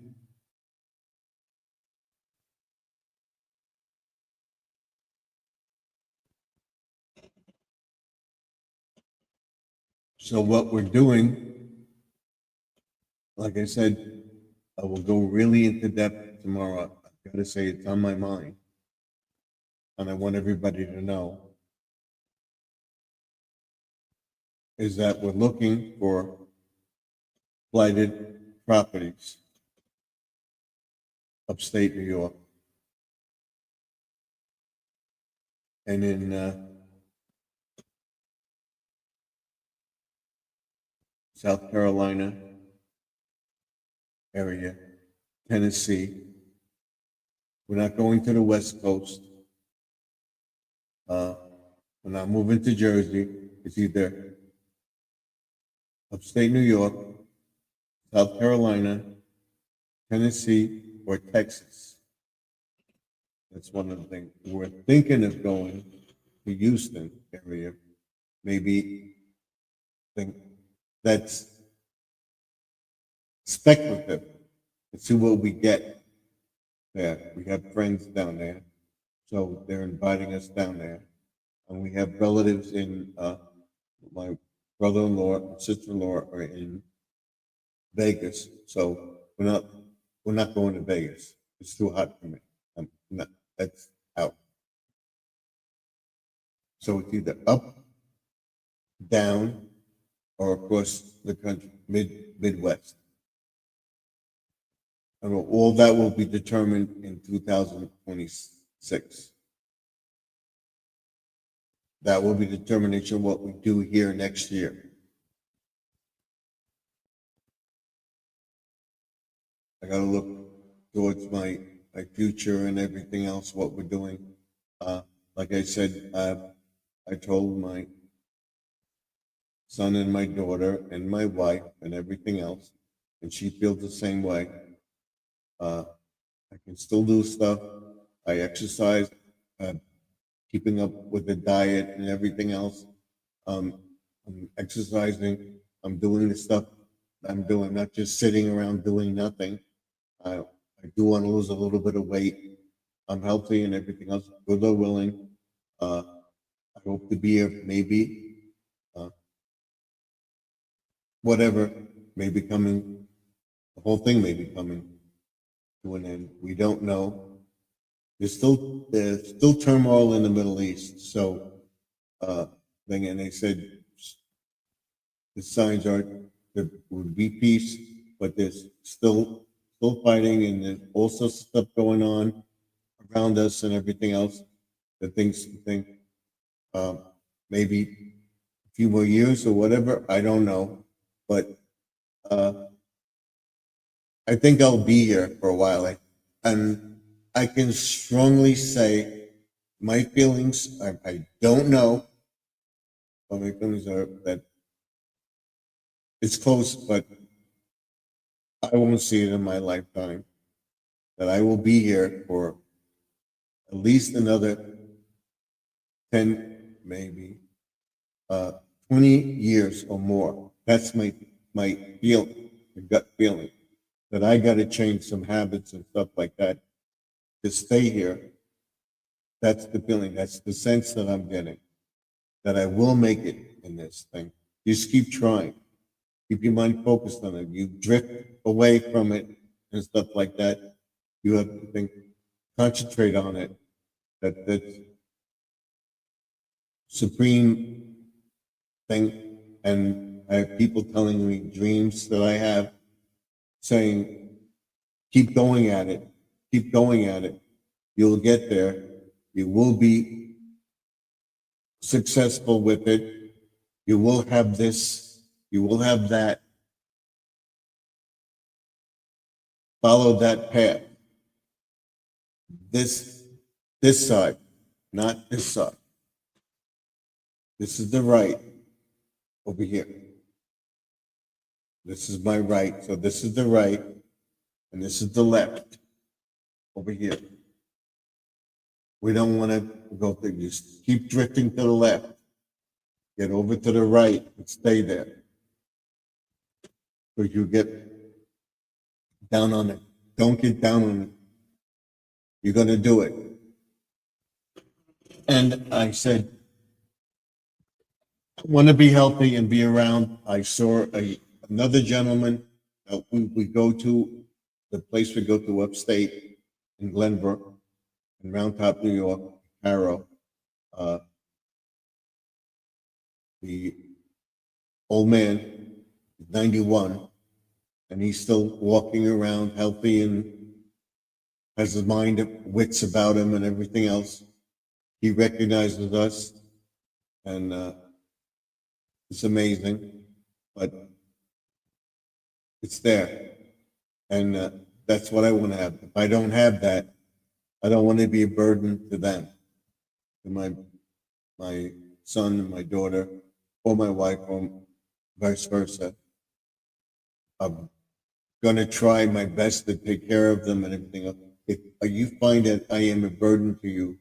So what we're doing, like I said, I will go really into depth tomorrow. I've got to say it's on my mind. And I want everybody to know is that we're looking for blighted properties upstate New York. And in South Carolina area, Tennessee. We're not going to the West Coast. We're not moving to Jersey. It's either upstate New York, South Carolina, Tennessee, or Texas. That's one of the things. We're thinking of going to Houston area. Maybe think that's speculative. Let's see what we get there. We have friends down there, so they're inviting us down there. And we have relatives in, my brother-in-law and sister-in-law are in Vegas. So we're not going to Vegas. It's too hot for me. I'm not, that's out. So it's either up, down, or across the country, Midwest. And all that will be determined in 2026. That will be determination of what we do here next year. I got to look towards my future and everything else, what we're doing. Like I said, I told my son and my daughter and my wife and everything else, and she feels the same way. I can still do stuff. I exercise, keeping up with the diet and everything else. I'm exercising. I'm doing the stuff I'm doing, not just sitting around doing nothing. I do want to lose a little bit of weight. I'm healthy and everything else. Good Lord willing. I hope to be here maybe. Whatever may be coming, the whole thing may be coming to an end. We don't know. There's still turmoil in the Middle East. So, and they said the signs are there would be peace, but there's still fighting, and there's all sorts of stuff going on around us and everything else. The things to think maybe a few more years or whatever. I don't know, but I think I'll be here for a while. And I can strongly say my feelings, I don't know, but my feelings are that it's close, but I won't see it in my lifetime. That I will be here for at least another 10, maybe 20 years or more. that's my gut feeling, that I gotta change some habits and stuff like that to stay here. That's the feeling, that's the sense that I'm getting, that I will make it in this thing. Just keep trying. Keep your mind focused on it. You drift away from it and stuff like that. You have to think, concentrate on it. That's supreme thing. And I have people telling me dreams that I have saying, keep going at it, keep going at it. You'll get there. You will be successful with it. You will have this, you will have that. Follow that path. This side, not this side. This is the right over here. This is my right, so this is the right, and this is the left over here. We don't want to go through. You keep drifting to the left. Get over to the right and stay there. So you get down on it. Don't get down on it. You're going to do it. And I said, I want to be healthy and be around. I saw another gentleman. We go to the place we go to upstate in Glenbrook, in Round Top, New York, Harrow. The old man, 91, and he's still walking around healthy and has his mind of wits about him and everything else. He recognizes us, and it's amazing, but it's there. And that's what I want to have. If I don't have that, I don't want to be a burden to them, to my son and my daughter, or my wife, or vice versa. I'm going to try my best to take care of them and everything else. If you find that I am a burden to you,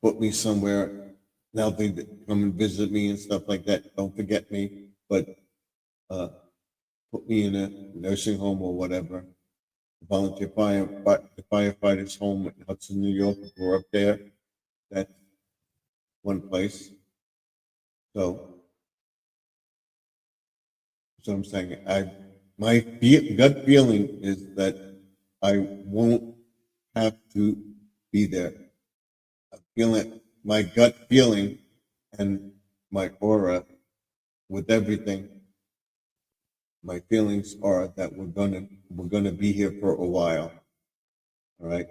put me somewhere, now they come and visit me and stuff like that. Don't forget me, but put me in a nursing home or whatever. Volunteer the firefighters home in Hudson, New York. We're up there. That's one place. So I'm saying, my gut feeling is that I won't have to be there. I feel it, my gut feeling and my aura with everything. My feelings are that we're gonna be here for a while, all right?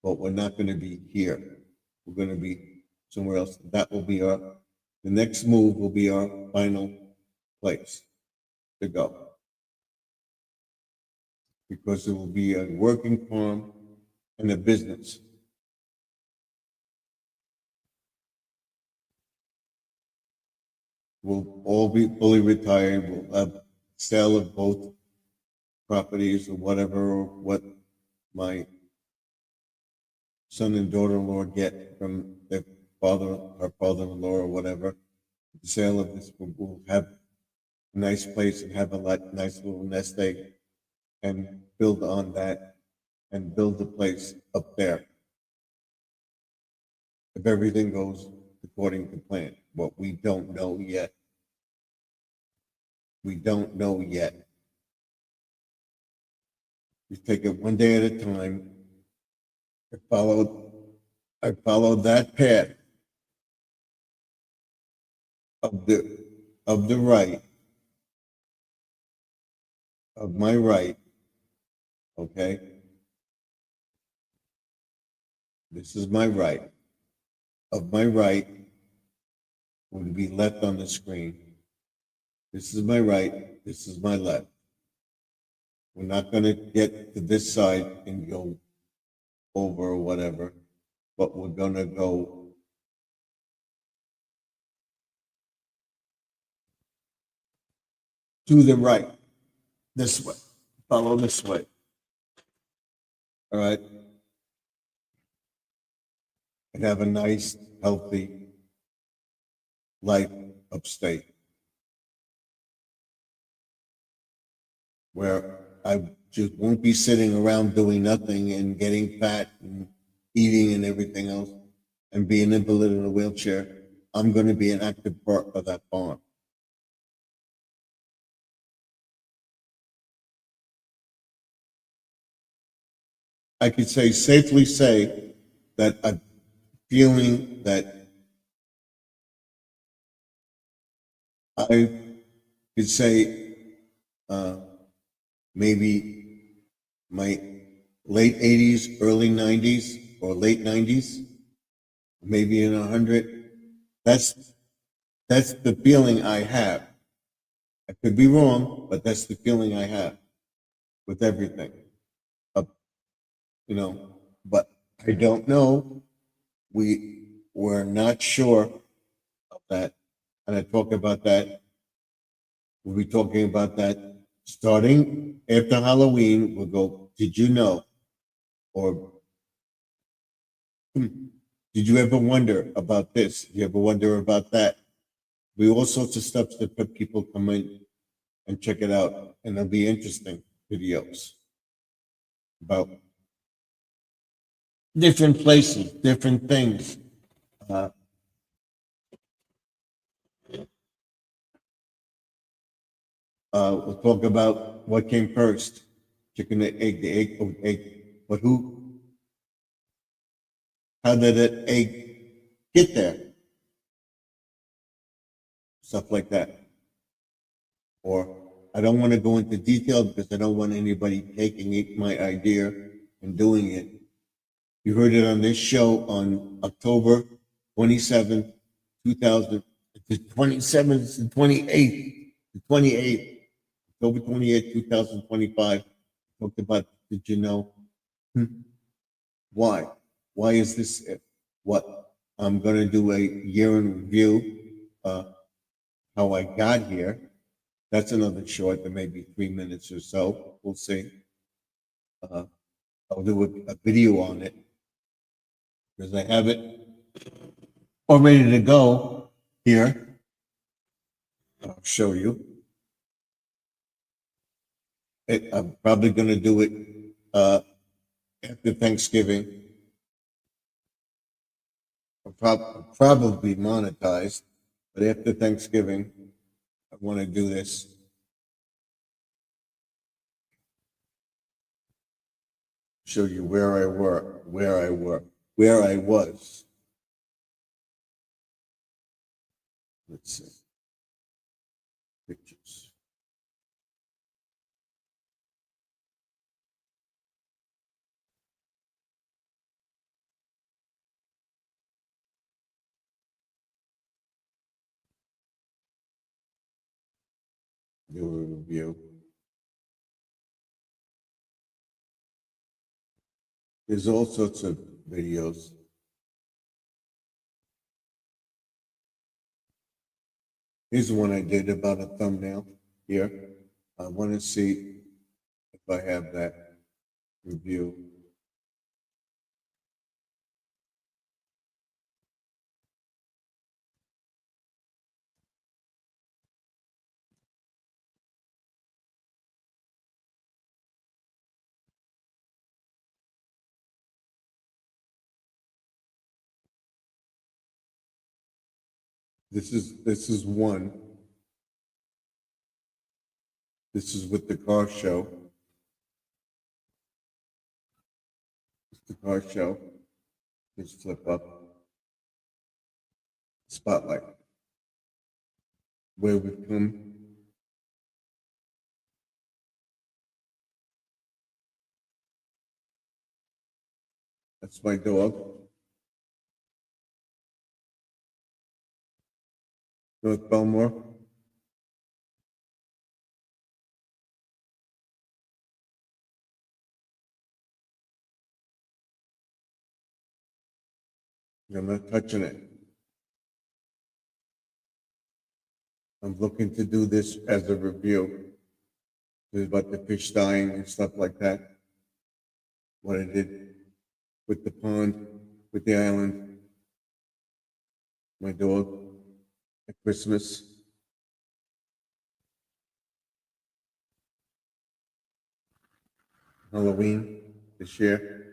But we're not gonna be here. We're gonna be somewhere else. That will be the next move will be our final place to go. Because it will be a working farm and a business. We'll all be fully retired. We'll have sale of both properties or whatever, or what my son and daughter-in-law get from their our father-in-law or whatever. The sale of this, we'll have a nice place and have a nice little nest egg and build on that and build the place up there. If everything goes according to plan, what we don't know yet. We don't know yet. You take it one day at a time. I followed that path of the right, of my right, okay? This is my right. Of my right would be left on the screen. This is my right, this is my left. We're not gonna get to this side and go over or whatever, but we're gonna go to the right, this way, follow this way. All right? And have a nice, healthy life upstate, where I just won't be sitting around doing nothing and getting fat and eating and everything else and being an invalid in a wheelchair. I'm going to be an active part of that farm. I could safely say that I'm feeling that I could say maybe my late 80s, early 90s, or late 90s, maybe in 100. That's the feeling I have. I could be wrong, but that's the feeling I have with everything. Uh, you know, but I don't know. We're not sure of that, and I talk about that. We'll be talking about that starting after Halloween. We'll go. Did you know? Or did you ever wonder about this? Did you ever wonder about that? We all sorts of stuff that people come in and check it out, and they'll be interesting videos about different places, different things. Uh, we'll talk about what came first, chicken, the egg, or egg. But who? How did that egg get there? Stuff like that. Or I don't want to go into detail because I don't want anybody taking my idea and doing it. You heard it on this show on October 27th, 2000, the 27th, the 28th, October 28th, 2025. Talked about, did you know? Why? Why is this what? I'm going to do a year in review, how I got here. That's another short, that maybe 3 minutes or so. We'll see. I'll do a video on it because I have it all ready to go here. I'll show you. I'm probably going to do it after Thanksgiving. I'll probably monetized, but after Thanksgiving, I want to do this. Show you where I was. Let's see. Pictures. Do a review. There's all sorts of videos. Here's the one I did about a thumbnail here. I want to see if I have that review. This is one. This is with the car show. It's the car show. Just flip up. Spotlight. Where we've come. That's my dog. North Belmore. I'm not touching it. I'm looking to do this as a review. This is about the fish dying and stuff like that. What I did with the pond, with the island, my dog. at Christmas. Halloween this year.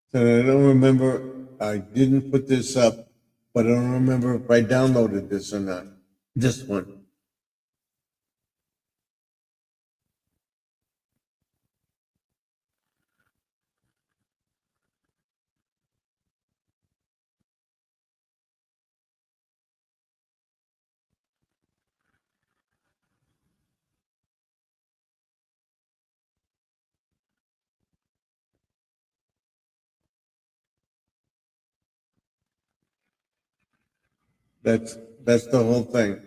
So I don't remember, I didn't put this up, but I don't remember if I downloaded this or not. This one. That's the whole thing.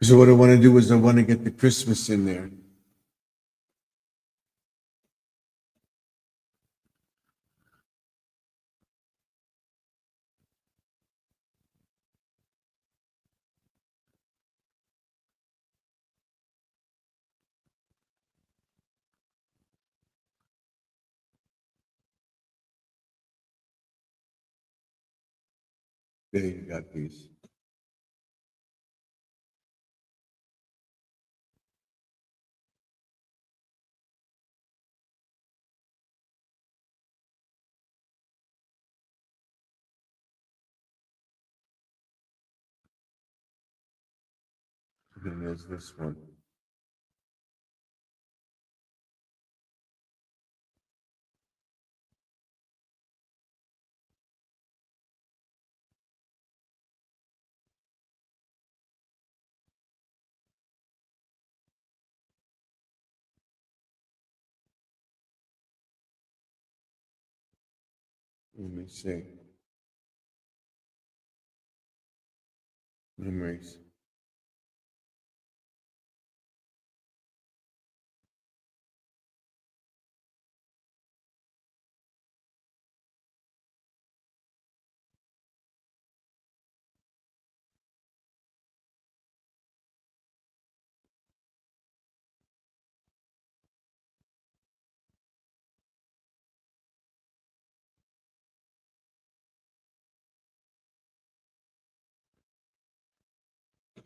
So what I want to do is I want to get the Christmas in there. There you got these. And there's this one. Let me see. Memories.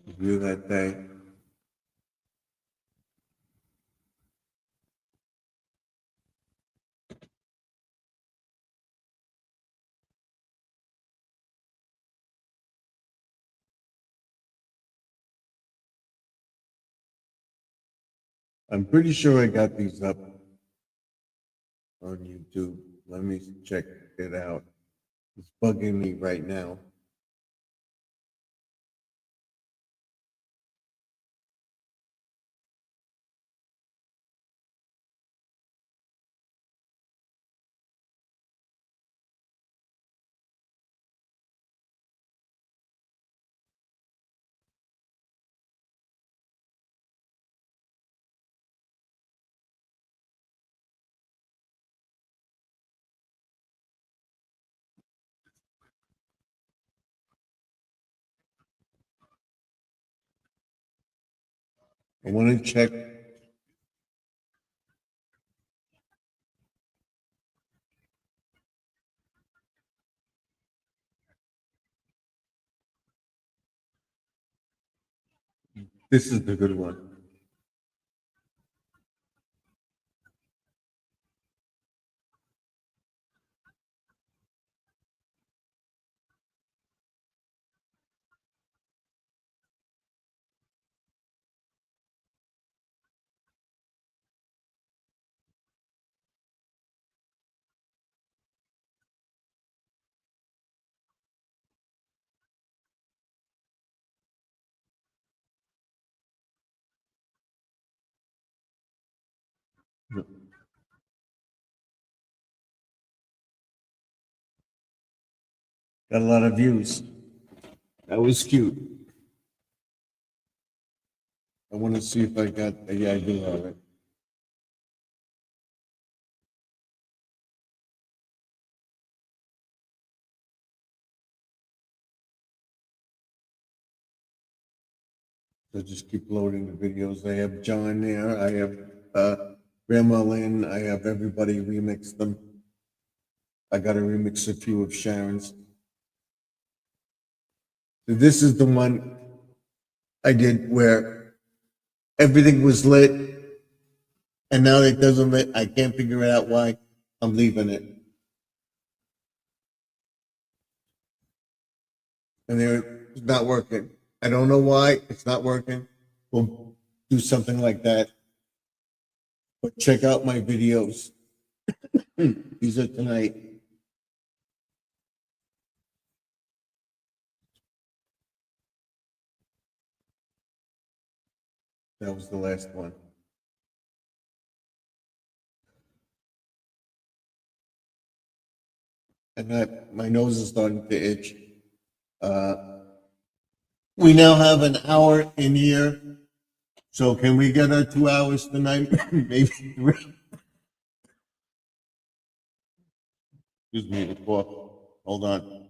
Review that day. I'm pretty sure I got these up on YouTube. Let me check it out. It's bugging me right now. I want to check. This is the good one. Got a lot of views. That was cute. I want to see if I got, yeah, I do have it. So just keep loading the videos. I have John there. I have Grandma Lynn. I have everybody remix them. I got to remix a few of Sharon's. So this is the one I did where everything was lit, and now it doesn't lit. I can't figure out why. I'm leaving it. And it's not working. I don't know why it's not working. We'll do something like that. But check out my videos. These are tonight. That was the last one. And that my nose is starting to itch. We now have an hour in here. So can we get our 2 hours tonight? Maybe 3. Excuse me, the cough. Hold on.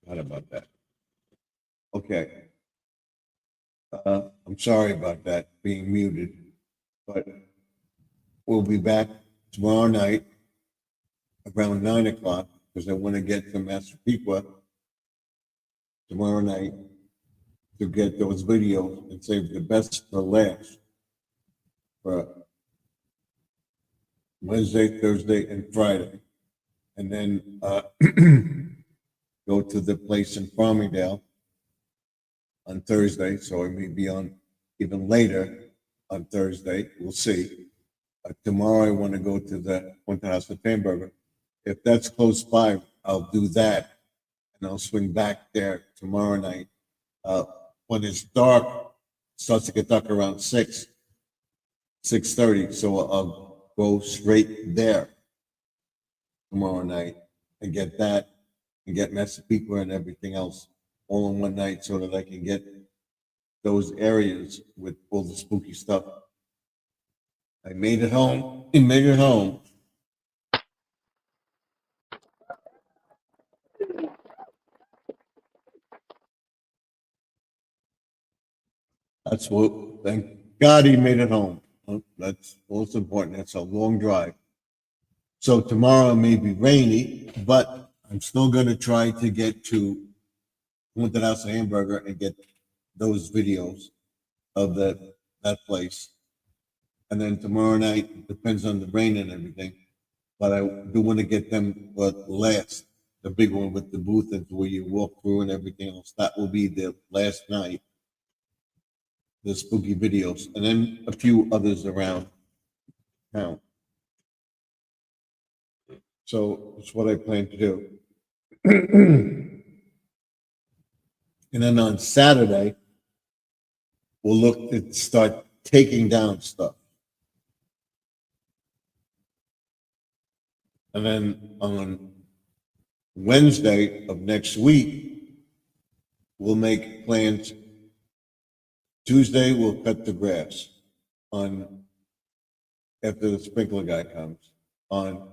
Not about that. Okay. I'm sorry about that being muted, but we'll be back tomorrow night around 9 o'clock because I want to get to Massapequa tomorrow night to get those videos and save the best for last for Wednesday, Thursday, and Friday. And then go to the place in Farmingdale on Thursday, so I may be on even later on Thursday. We'll see. Tomorrow I want to go to the Haunted House of Hamburger. If that's close by, I'll do that, and I'll swing back there tomorrow night. When it's dark, it starts to get dark around 6:30. So I'll go straight there tomorrow night and get that and get Massapequa and everything else all in one night so that I can get those areas with all the spooky stuff. I made it home. I made it home. That's what, thank God he made it home. That's most important. That's a long drive. So tomorrow may be rainy, but I'm still going to try to get to Haunted House of Hamburger and get those videos of that place. And then tomorrow night, depends on the rain and everything, but I do want to get them last, the big one with the booth and where you walk through and everything else. That will be the last night, the spooky videos, and then a few others around town. So that's what I plan to do. And then on Saturday, we'll look to start taking down stuff. And then on Wednesday of next week, we'll make plans. Tuesday, we'll cut the grass on after the sprinkler guy comes on.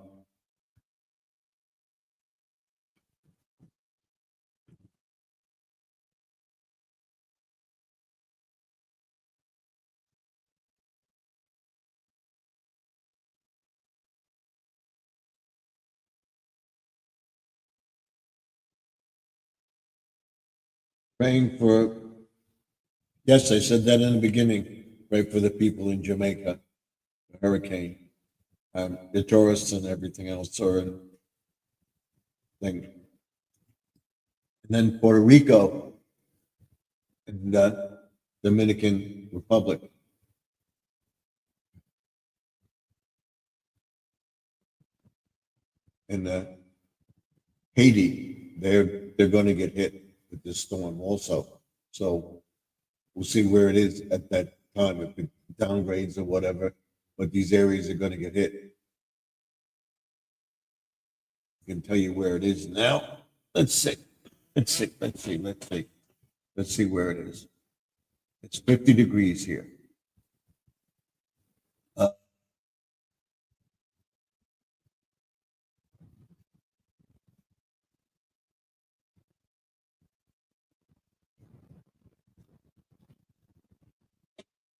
Praying for, yes, I said that in the beginning, pray for the people in Jamaica, the hurricane, the tourists and everything else are in thing. And then Puerto Rico and Dominican Republic. And Haiti, they're going to get hit with this storm also. So we'll see where it is at that time, if it downgrades or whatever, but these areas are going to get hit. I can tell you where it is now. Let's see. Let's see where it is. It's 50 degrees here.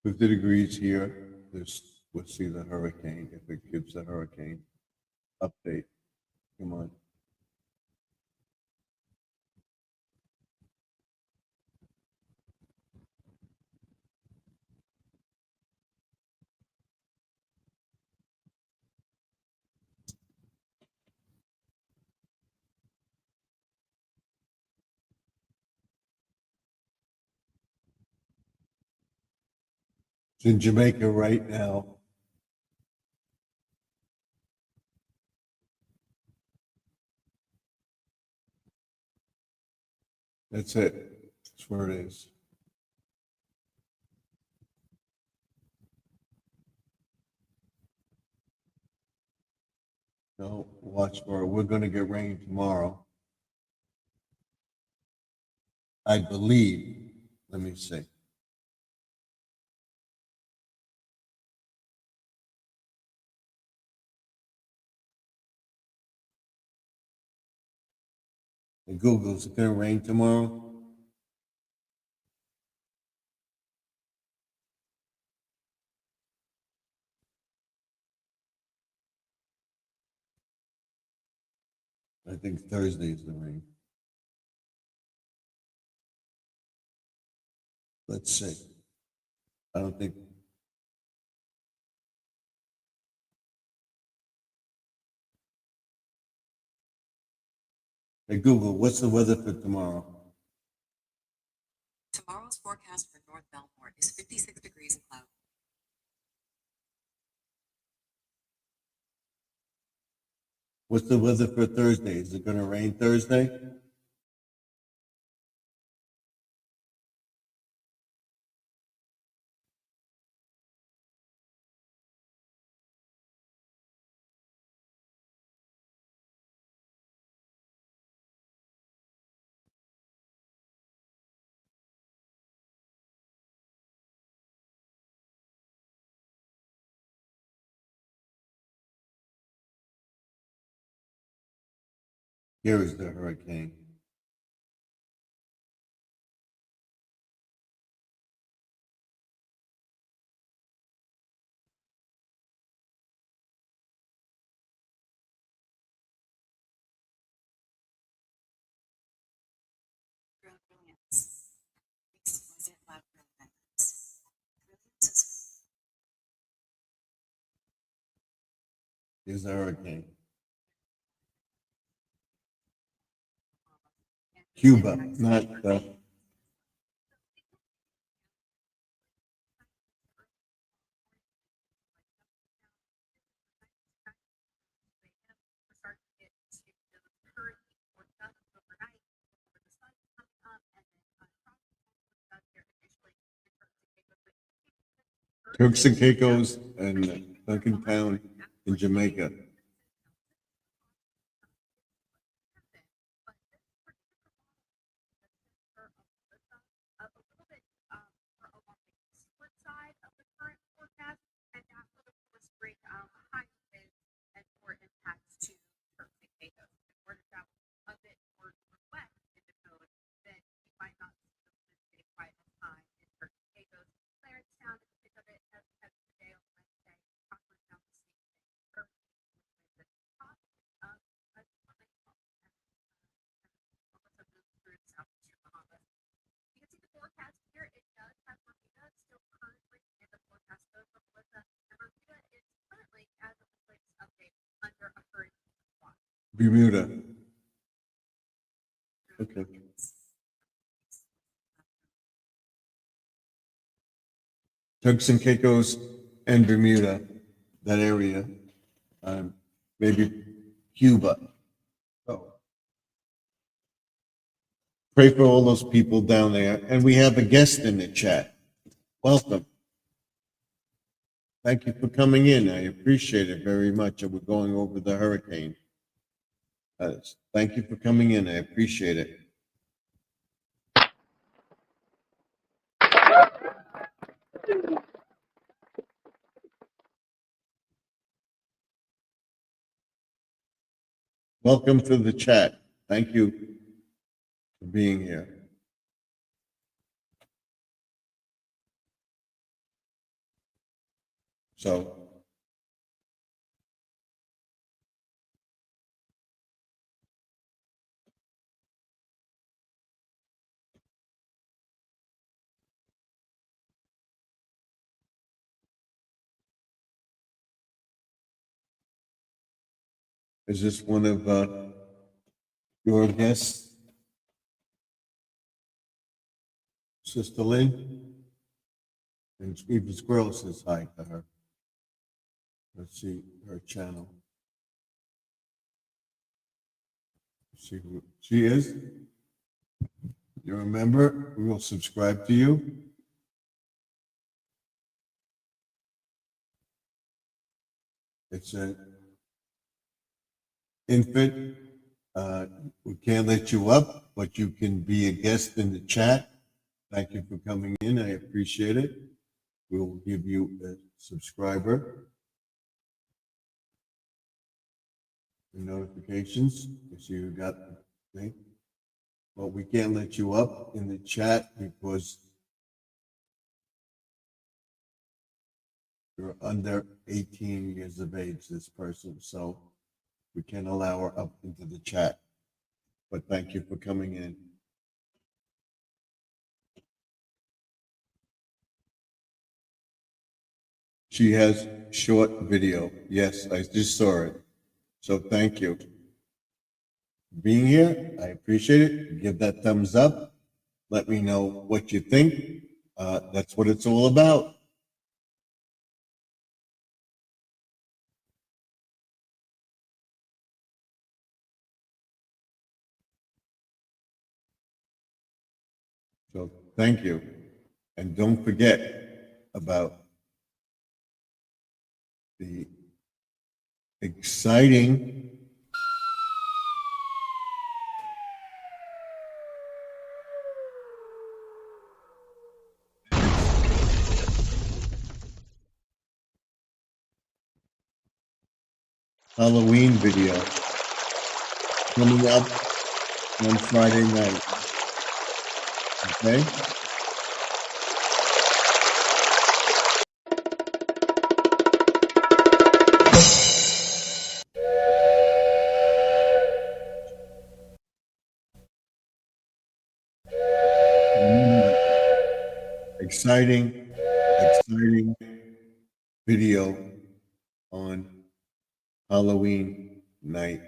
50 degrees here. Let's see the hurricane, if it gives the hurricane update. Come on. It's in Jamaica right now. That's it. That's where it is. No, watch for it. We're going to get rain tomorrow. I believe. Let me see. And Google, is it gonna rain tomorrow? I think Thursday is the rain. Let's see. I don't think. Hey, Google, what's the weather for tomorrow? Tomorrow's forecast for North Belmore is 56 degrees and cloudy. What's the weather for Thursday? Is it gonna rain Thursday? Here is the hurricane. Brilliance. Exquisite loud brilliance. Brilliance is Here's the hurricane. Cuba, not the. Turks and Caicos and Duncantown in Jamaica. Bermuda. Okay. Turks and Caicos and Bermuda, that area, maybe Cuba. Oh. Pray for all those people down there. And we have a guest in the chat. Welcome. Thank you for coming in. I appreciate it very much. And we're going over the hurricane. Thank you for coming in. I appreciate it. Welcome to the chat. Thank you for being here. So, is this one of your guests? Sister Lynn? And Stephen Squirrel says hi to her. Let's see her channel. See who she is? You're a member? We will subscribe to you. It's an infant. We can't let you up, but you can be a guest in the chat. Thank you for coming in. I appreciate it. We'll give you a subscriber. The notifications. You see you got the thing. But we can't let you up in the chat because you're under 18 years of age, this person, so we can't allow her up into the chat. But thank you for coming in. She has short video. Yes, I just saw it. So thank you. Being here, I appreciate it. Give that thumbs up. Let me know what you think. That's what it's all about. So thank you. And don't forget about the exciting Halloween video coming up on Friday night. Okay? Exciting video on Halloween night.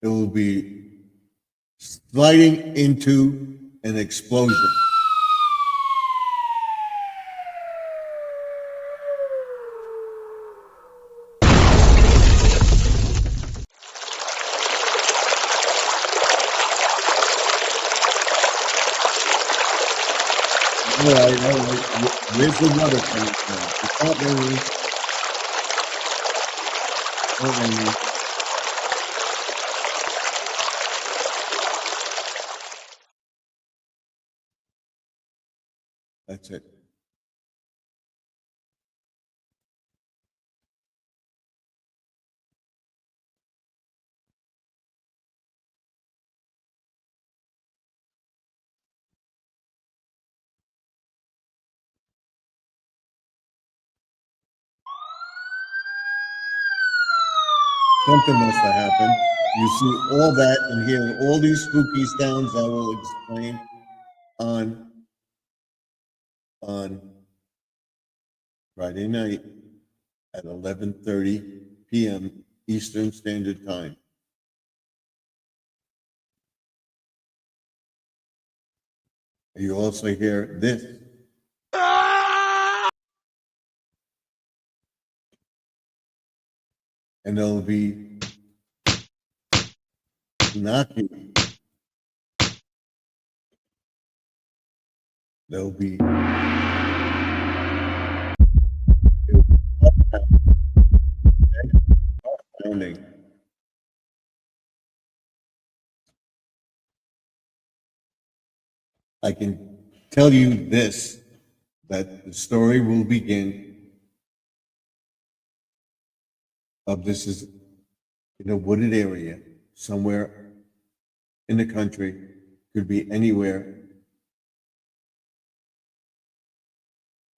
It will be sliding into an explosion. All right. Where's the water coming from? It's not raining. Not raining. That's it. Something must have happened. You see all that and hear all these spooky sounds I will explain on Friday night at 11:30 p.m. Eastern Standard Time. You also hear this. And there'll be knocking. There'll be pounding. I can tell you this, that the story will begin of this is in a wooded area somewhere in the country, could be anywhere,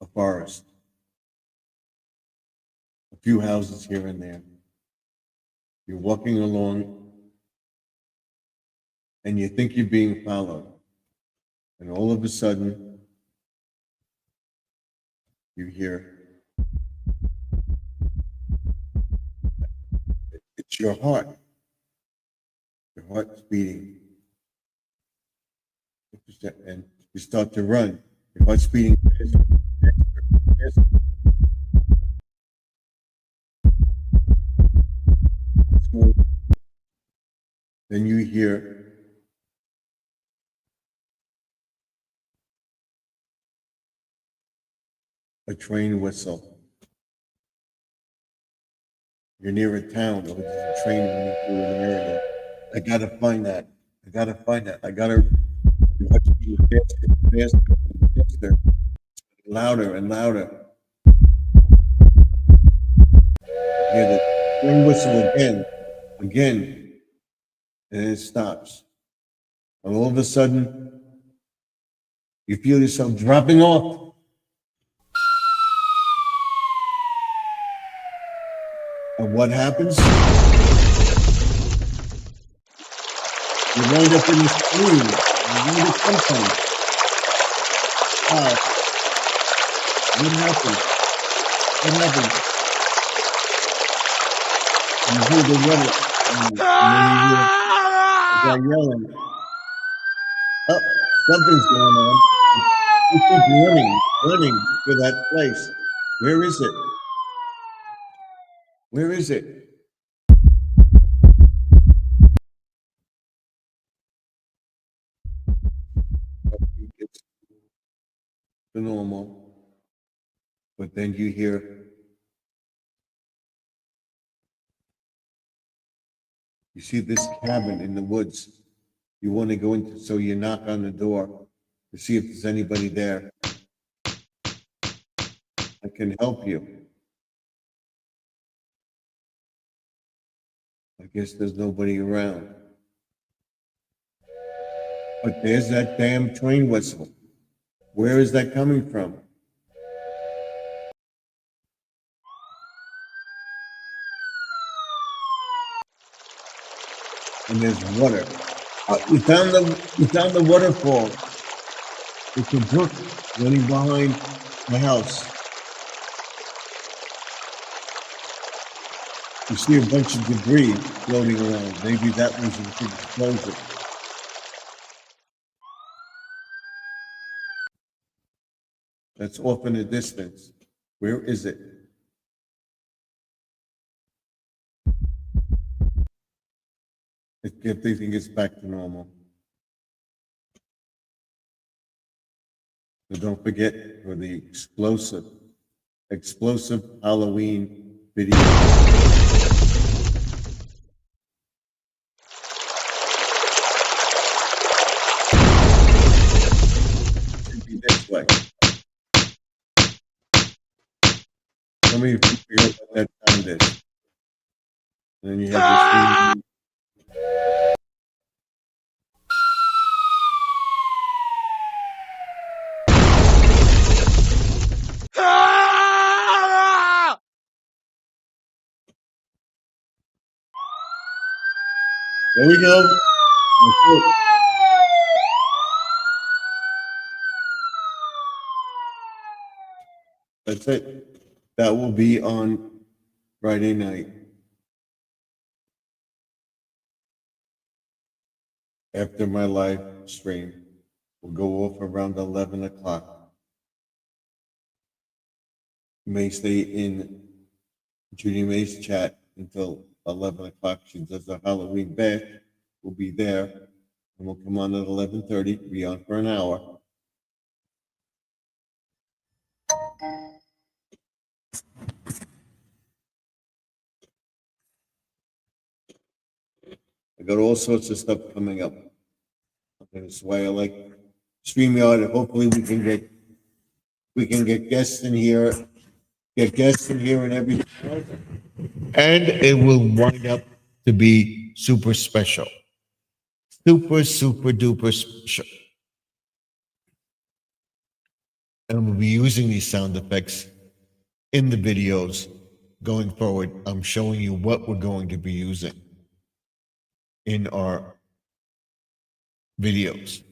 a forest, a few houses here and there. You're walking along and you think you're being followed. And all of a sudden, you hear, it's your heart. Your heart's beating. And you start to run. Your heart's beating faster, faster, faster. Then you hear a train whistle. You're near a town, or there's a train running through an area. I gotta find that. I gotta faster, louder and louder. Hear the Train whistle again, and it stops. And all of a sudden, you feel yourself dropping off. And what happens? You wind up in the stream. And where did it come from? Wow. What happened? What happened? You hear the water. And then you hear a guy yelling. Oh, something's going on. You keep running to that place. Where is it? Where is it? It's the normal. But then you hear, you see this cabin in the woods. You want to go into, so you knock on the door to see if there's anybody there that can help you. I guess there's nobody around. But there's that damn train whistle. Where is that coming from? And there's water. We found the waterfall. It's a brook running behind the house. You see a bunch of debris floating around. Maybe that was a big explosion. That's off in the distance. Where is it? If everything gets back to normal. So don't forget for the explosive Halloween video. Should be this way. Tell me if you figure out what that sound is. And then you have this. There we go. That's it. That's it. That will be on Friday night. After my live stream. Will go off around 11 o'clock. You may stay in Judy May's chat until 11 o'clock. She does a Halloween bash. We'll be there. And we'll come on at 11:30, be on for an hour. I got all sorts of stuff coming up. That's why I like StreamYard. Hopefully we can get guests in here, and everything. And it will wind up to be super special. Super, super duper special. And we'll be using these sound effects in the videos going forward. I'm showing you what we're going to be using in our videos.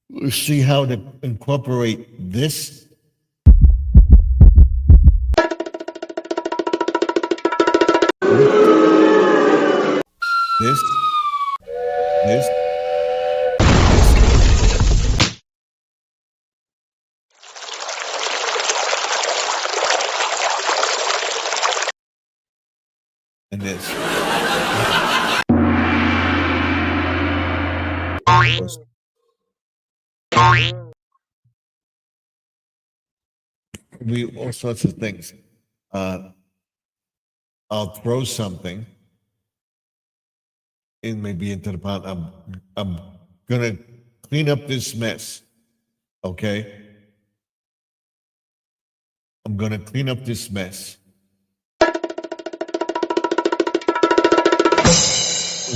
We'll see how to incorporate this. This. And this. We all sorts of things. I'll throw something in, maybe into the pot. I'm gonna clean up this mess. Okay. I'm gonna clean up this mess. I'm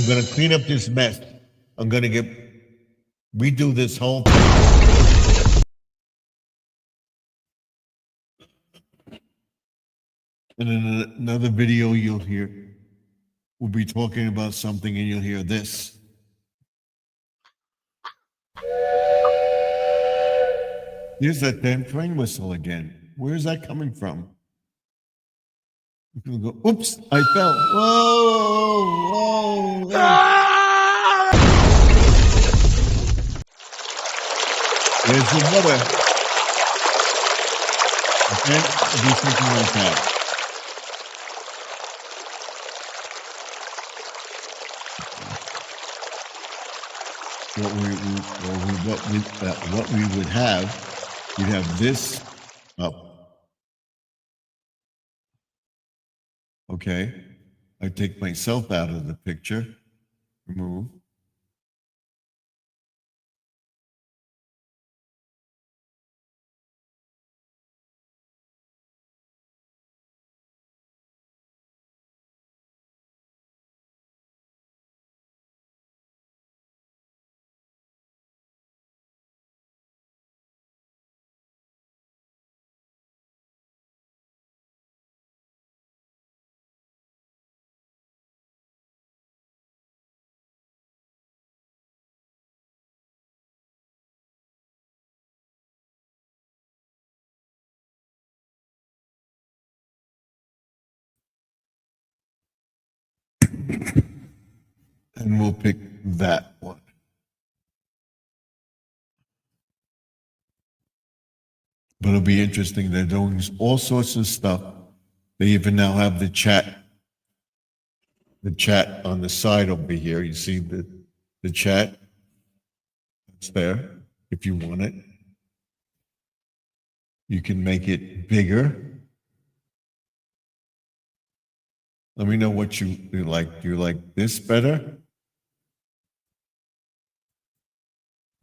gonna clean up this mess. I'm gonna redo this whole thing. And in another video you'll hear, we'll be talking about something and you'll hear this. Here's that damn train whistle again. Where is that coming from? You go, oops, I fell. Whoa, whoa, whoa. There's the water. Okay, do something like that. What we would have, you'd have this up. Okay, I take myself out of the picture, remove. And we'll pick that one. But it'll be interesting. They're doing all sorts of stuff. They even now have the chat on the side over here. You see the chat? It's there if you want it. You can make it bigger. Let me know what you like. Do you like this better?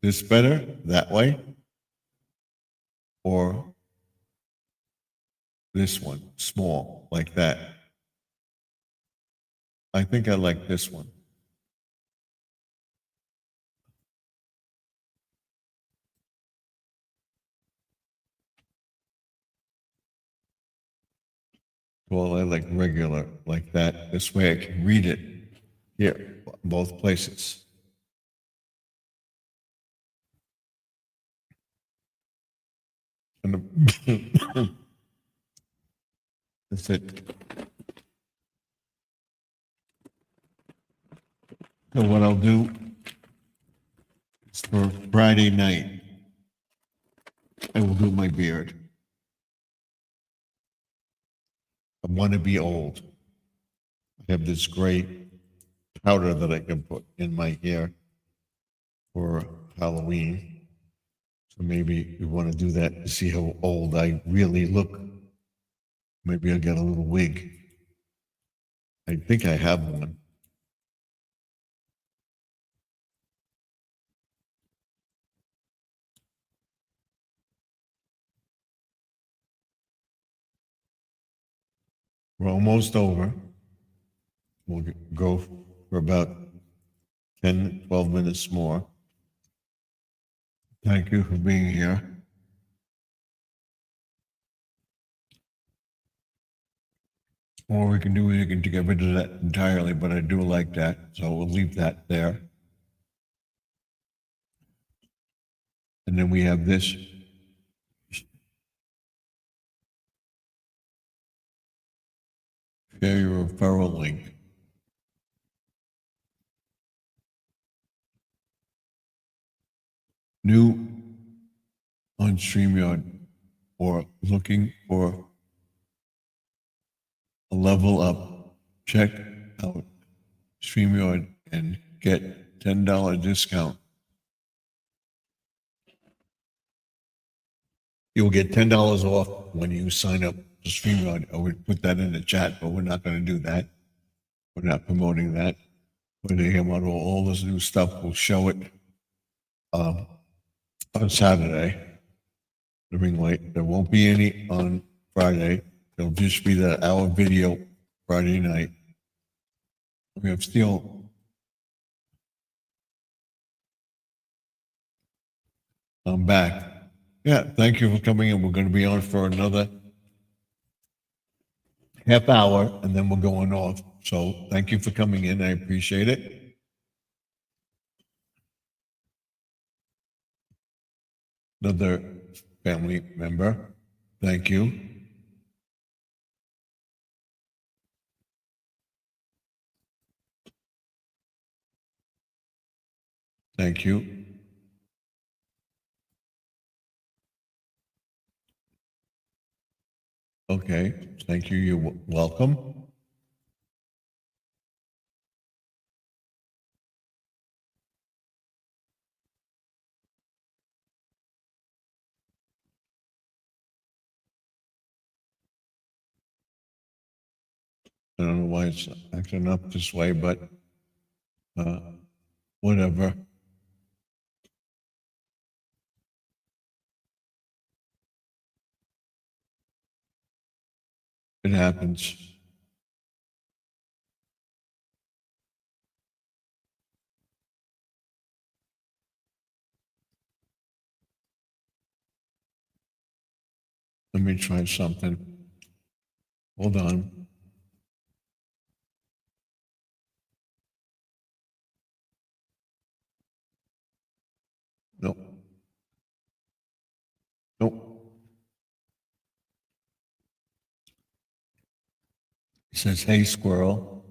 This better? That way? Or this one, small, like that? I think I like this one. Well, I like regular, like that. This way I can read it here, both places. And that's it. So what I'll do is for Friday night, I will do my beard. I want to be old. I have this gray powder that I can put in my hair for Halloween. So maybe we want to do that to see how old I really look. Maybe I'll get a little wig. I think I have one. We're almost over. We'll go for about 10, 12 minutes more. Thank you for being here. Or we can do it again to get rid of that entirely, but I do like that, so we'll leave that there. And then we have this. Share your referral link. New on StreamYard or looking for a level up, check out StreamYard and get $10 discount. You'll get $10 off when you sign up to StreamYard. I would put that in the chat, but we're not going to do that. We're not promoting that. When they come out, all this new stuff, we'll show it on Saturday. The ring light. There won't be any on Friday. It'll just be our video Friday night. We have still. I'm back. Yeah, thank you for coming in. We're going to be on for another half hour and then we're going off. So thank you for coming in. I appreciate it. Another family member. Thank you. Thank you. Okay, thank you. You're welcome. I don't know why it's acting up this way, but whatever. It happens. Let me try something. Hold on. Nope. Nope. It says, hey, squirrel.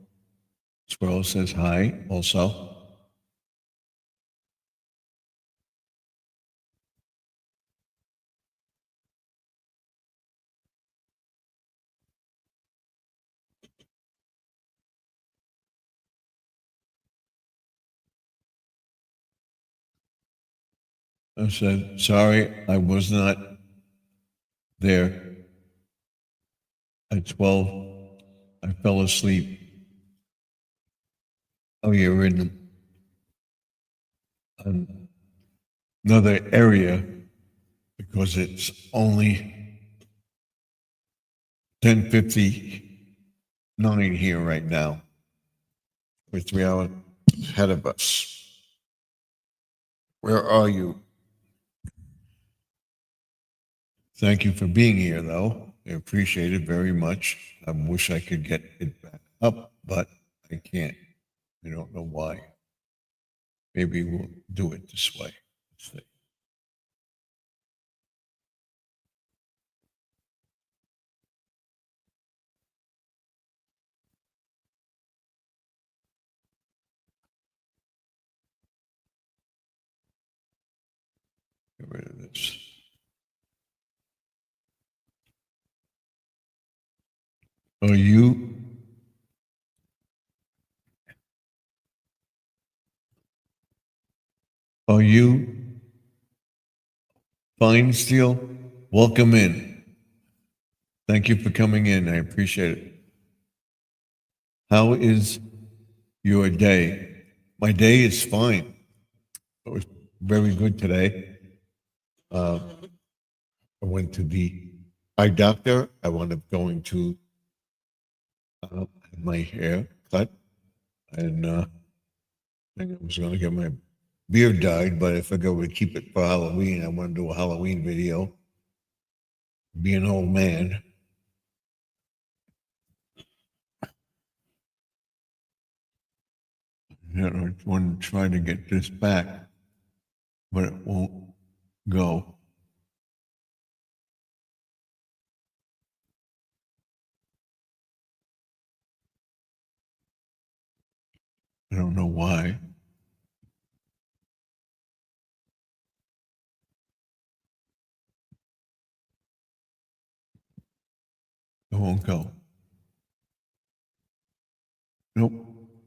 Squirrel says hi also. I said, sorry, I was not there at 12. I fell asleep. Oh, you're in another area because it's only 10:59 here right now. We're 3 hours ahead of us. Where are you? Thank you for being here, though. I appreciate it very much. I wish I could get it back up, but I can't. I don't know why. Maybe we'll do it this way. Let's see. Get rid of this. Are you fine still? Welcome in. Thank you for coming in. I appreciate it. How is your day? My day is fine. It was very good today. I went to the eye doctor. I wound up going to have my hair cut, and I think I was going to get my beard dyed, but I figured I would keep it for Halloween. I want to do a Halloween video. Be an old man. I want to try to get this back, but it won't go. I don't know why. It won't go. Nope,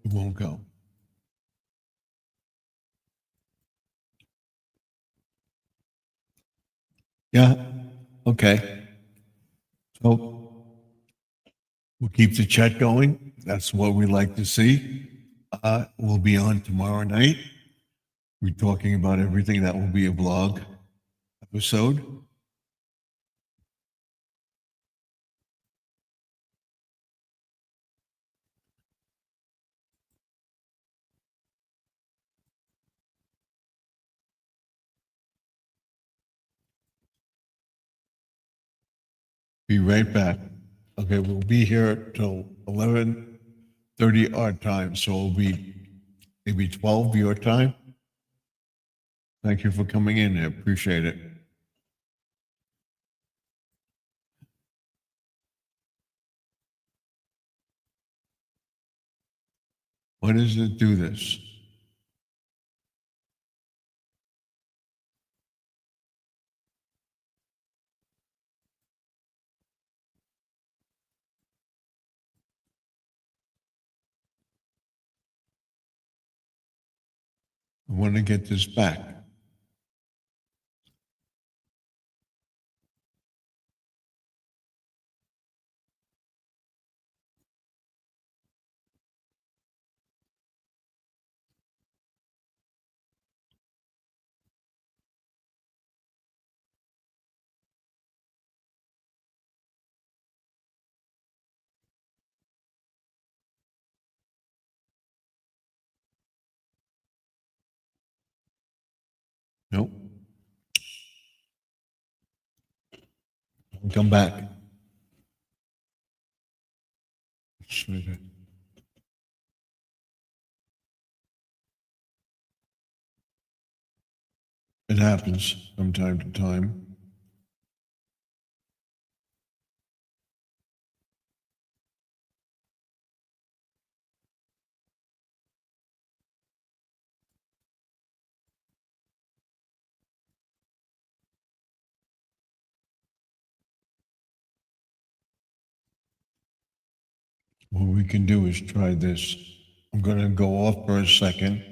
it won't go. Yeah, okay. So we'll keep the chat going. That's what we like to see. We'll be on tomorrow night. We're talking about everything. That will be a vlog episode. Be right back. Okay, we'll be here till 11:30 our time, so it'll be maybe 12 your time. Thank you for coming in. I appreciate it. Why does it do this? I want to get this back. Nope. Come back. It happens from time to time. What we can do is try this. I'm going to go off for a second.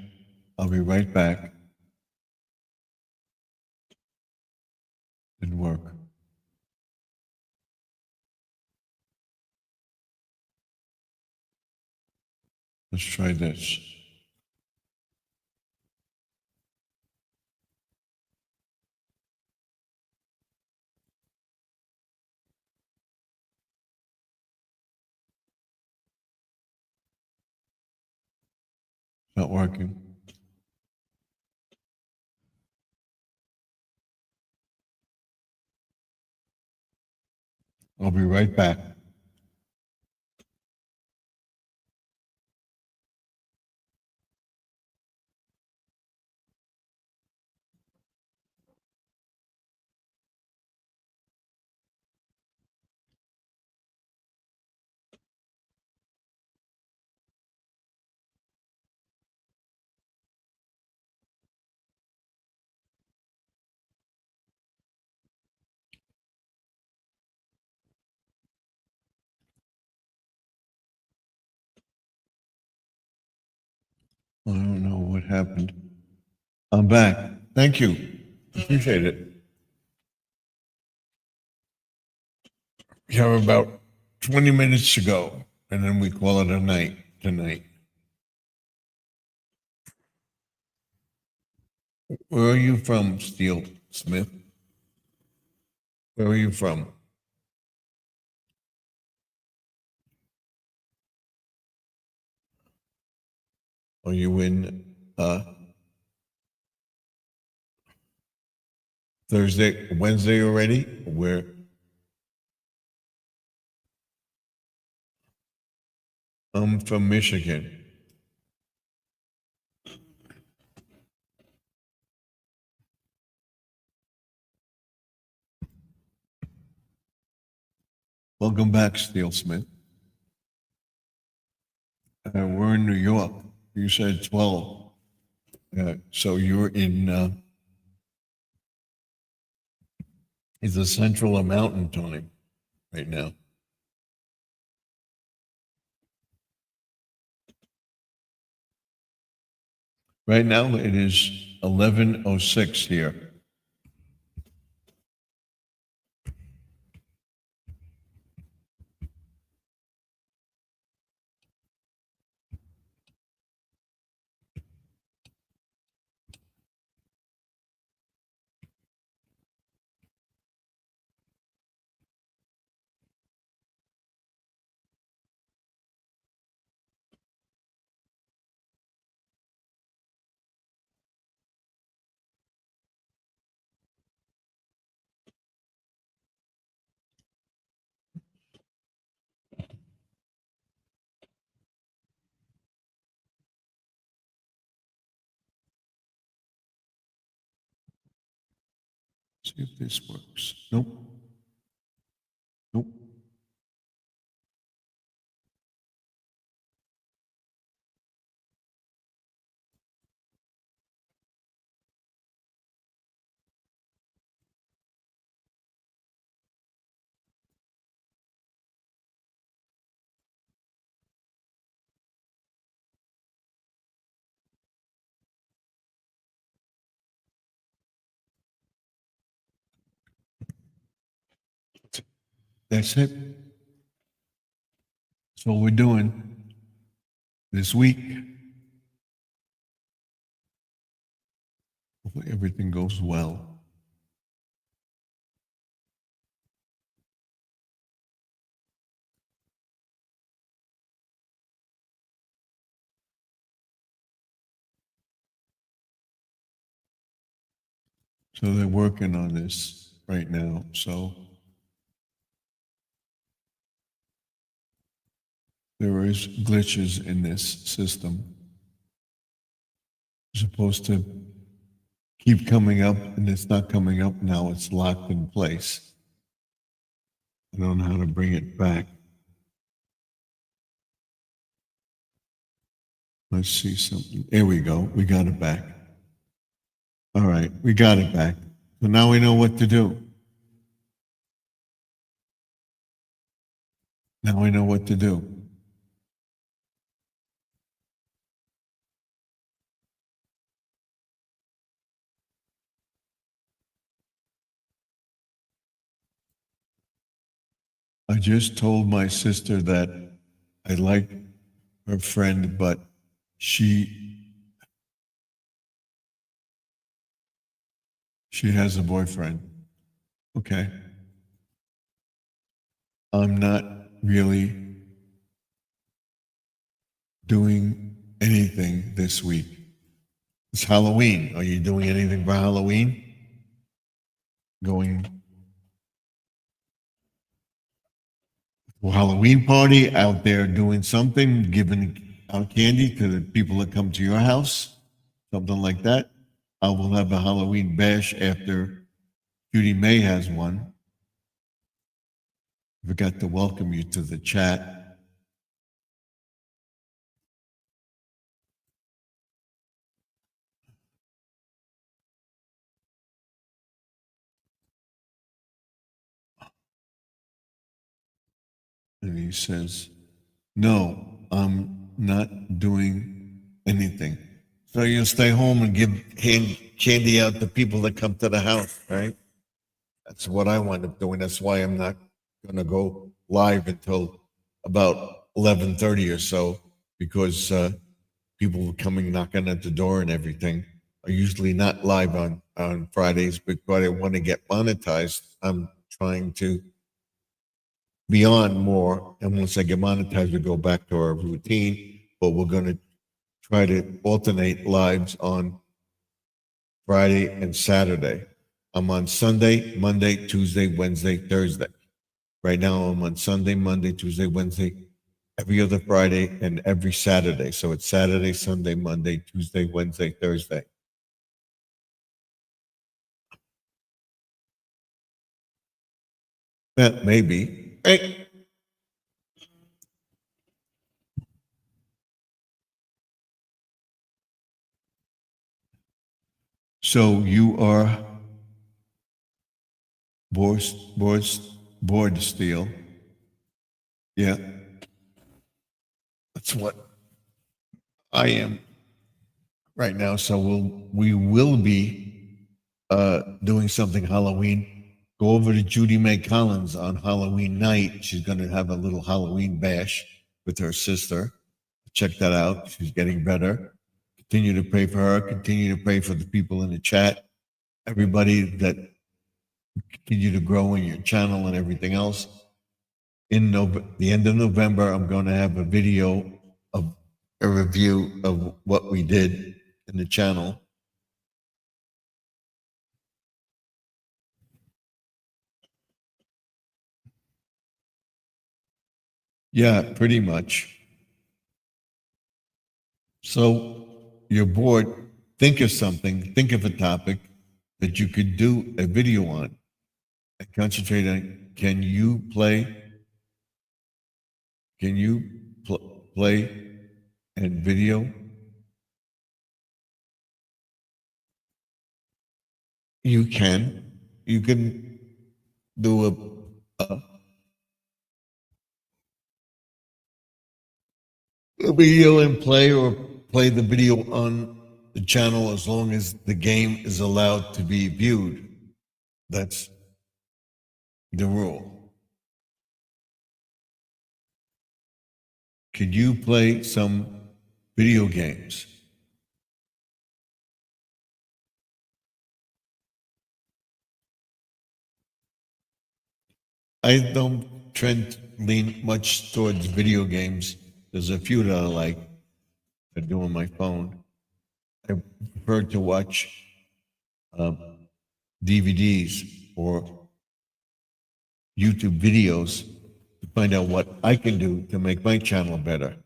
I'll be right back. Didn't work. Let's try this. Not working. I'll be right back. I don't know what happened. I'm back. Thank you. Appreciate it. We have about 20 minutes to go, and then we call it a night tonight. Where are you from, Steel Smith? Where are you from? Are you in Thursday, Wednesday already? Where? I'm from Michigan. Welcome back, Steel Smith. We're in New York. You said 12. So you're in it's the central of mountain time right now. Right now it is 11:06 here. See if this works. Nope. Nope. That's it. That's what we're doing this week. Hopefully everything goes well. So they're working on this right now. So there is glitches in this system. It's supposed to keep coming up, and it's not coming up now. It's locked in place. I don't know how to bring it back. Let's see something. There we go. We got it back. All right, we got it back. So now we know what to do. Now we know what to do. I just told my sister that I like her friend, but she has a boyfriend. Okay. I'm not really doing anything this week. It's Halloween. Are you doing anything for Halloween? Going to a Halloween party out there doing something, giving out candy to the people that come to your house, something like that. I will have a Halloween bash after Judy May has one. Forgot to welcome you to the chat. And he says, no, I'm not doing anything. So you'll stay home and give candy out to people that come to the house, right? That's what I wind up doing. That's why I'm not going to go live until about 11:30 or so, because people coming knocking at the door and everything are usually not live on Fridays, because I want to get monetized. I'm trying to be on more, and once I get monetized, we go back to our routine. But we're going to try to alternate lives on Friday and Saturday. I'm on Sunday, Monday, Tuesday, Wednesday, Thursday. Right now, I'm on Sunday, Monday, Tuesday, Wednesday, every other Friday, and every Saturday. So it's Saturday, Sunday, Monday, Tuesday, Wednesday, Thursday. Maybe. Hey. So you are board steel. Yeah. That's what I am right now. So we will be doing something Halloween. Go over to Judy May Collins on Halloween night. She's going to have a little Halloween bash with her sister. Check that out. She's getting better. Continue to pray for her. Continue to pray for the people in the chat. Everybody that continue to grow in your channel and everything else. In the end of November, I'm going to have a video of a review of what we did in the channel. Yeah, pretty much. So you're bored, think of something, think of a topic, that you could do a video on and concentrate on, can you play play and video? You can. You can do a video and play, or play the video on the channel as long as the game is allowed to be viewed. That's the rule. Could you play some video games? I don't lean much towards video games. There's a few that I like. I do on my phone. I prefer to watch DVDs or YouTube videos to find out what I can do to make my channel better.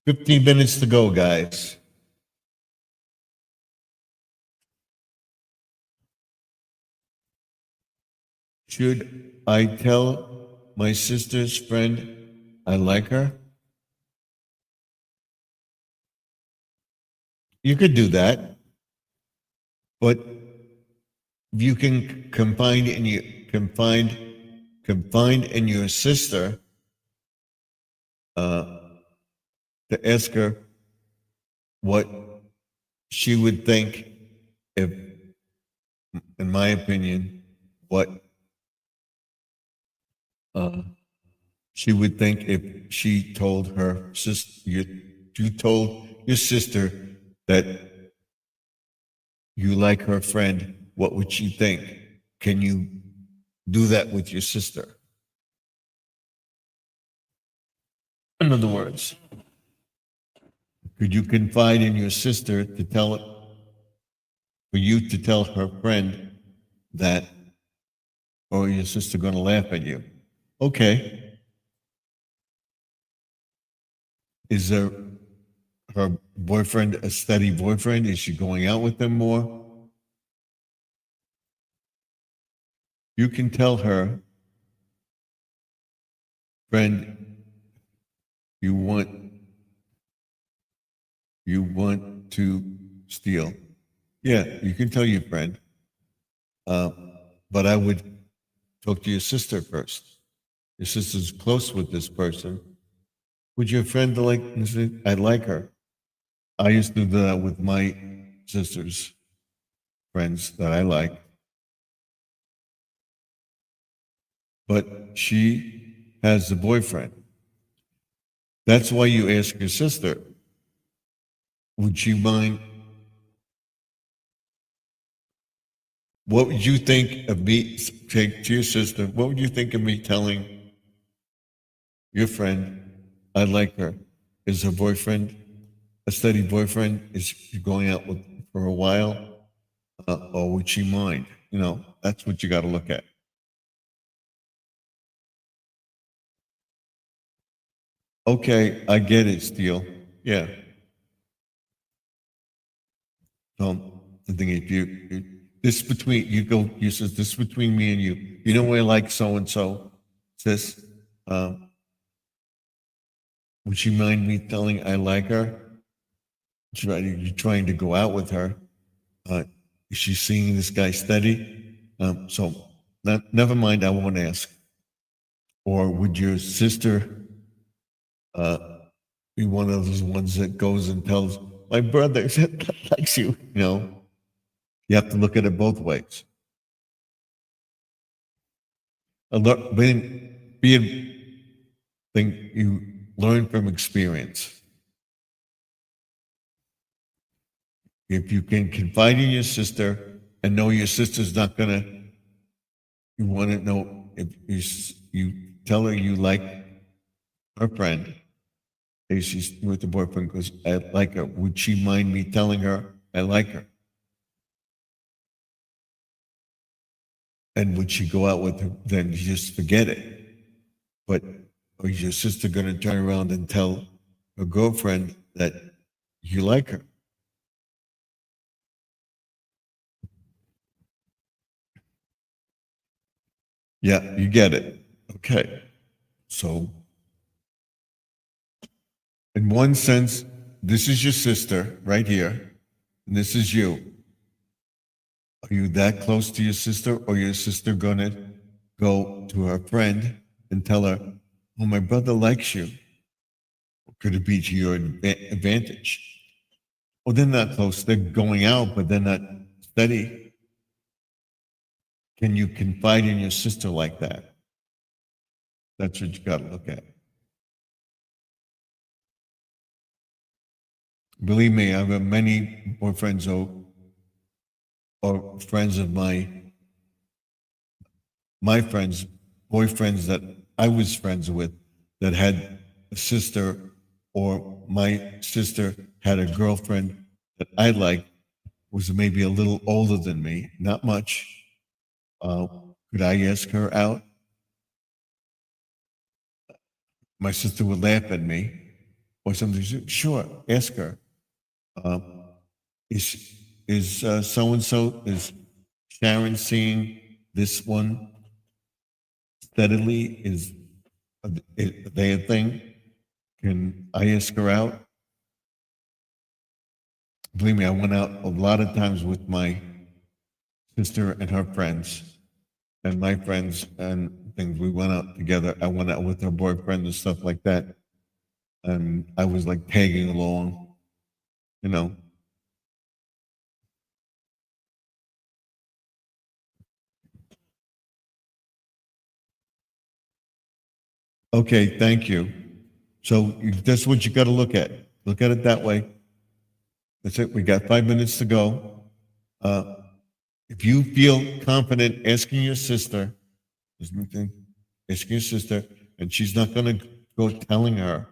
"15 minutes to go, guys." Should I tell my sister's friend I like her? You could do that, but if you can confide in your sister to ask her what she would think if, in my opinion, what she would think if she told her sister, you told your sister that you like her friend, what would she think? Can you do that with your sister? In other words, could you confide in your sister to for you to tell her friend that, or your sister going to laugh at you? Okay. Is her boyfriend a steady boyfriend? Is she going out with him more? You can tell her, friend, you want to steal. Yeah, you can tell your friend. But I would talk to your sister first. Your sister's close with this person. Would your friend like, I like her? I used to do that with my sister's friends that I like. But she has a boyfriend. That's why you ask your sister, would she mind? What would you think of me, take to your sister, what would you think of me telling your friend I like her? Is her boyfriend a steady boyfriend? Is she going out with for a while? Or would she mind? You know, that's what you got to look at. Okay, I get it, Steele. Yeah. I think if this between you says this between me and you. You know where I like so and so, sis. Would she mind me telling I like her? You're trying to go out with her. Is she seeing this guy steady? So never mind. I won't ask. Or would your sister be one of those ones that goes and tells my brother likes you? You know, you have to look at it both ways. Thing you learn from experience. If you can confide in your sister and know your sister's not gonna, you want to know if you tell her you like her friend, if she's with the boyfriend because I like her, would she mind me telling her I like her? And would she go out with her? Then you just forget it. But Or is your sister going to turn around and tell her girlfriend that you like her? Yeah, you get it. Okay. So, in one sense, this is your sister right here, and this is you. Are you that close to your sister, or your sister gonna go to her friend and tell her, "Oh, my brother likes you"? Could it be to your advantage? Well, they're not close. They're going out, but they're not steady. Can you confide in your sister like that? That's what you got to look at. Believe me, I've got many boyfriends or friends of my friends, boyfriends that I was friends with that had a sister, or my sister had a girlfriend that I liked, was maybe a little older than me, not much. Uh, could I ask her out? My sister would laugh at me or something. Sure, ask her. Um, is so and so, is Sharon seeing this one steadily? Is they a thing? Can I ask her out? Believe me, I went out a lot of times with my sister and her friends, and my friends and things. We went out together. I went out with her boyfriend and stuff like that. And I was like tagging along, you know. Okay, thank you. So that's what you got to look at. Look at it that way. That's it. We got 5 minutes to go. Uh, if you feel confident asking your sister, asking your sister, and she's not going to go telling her,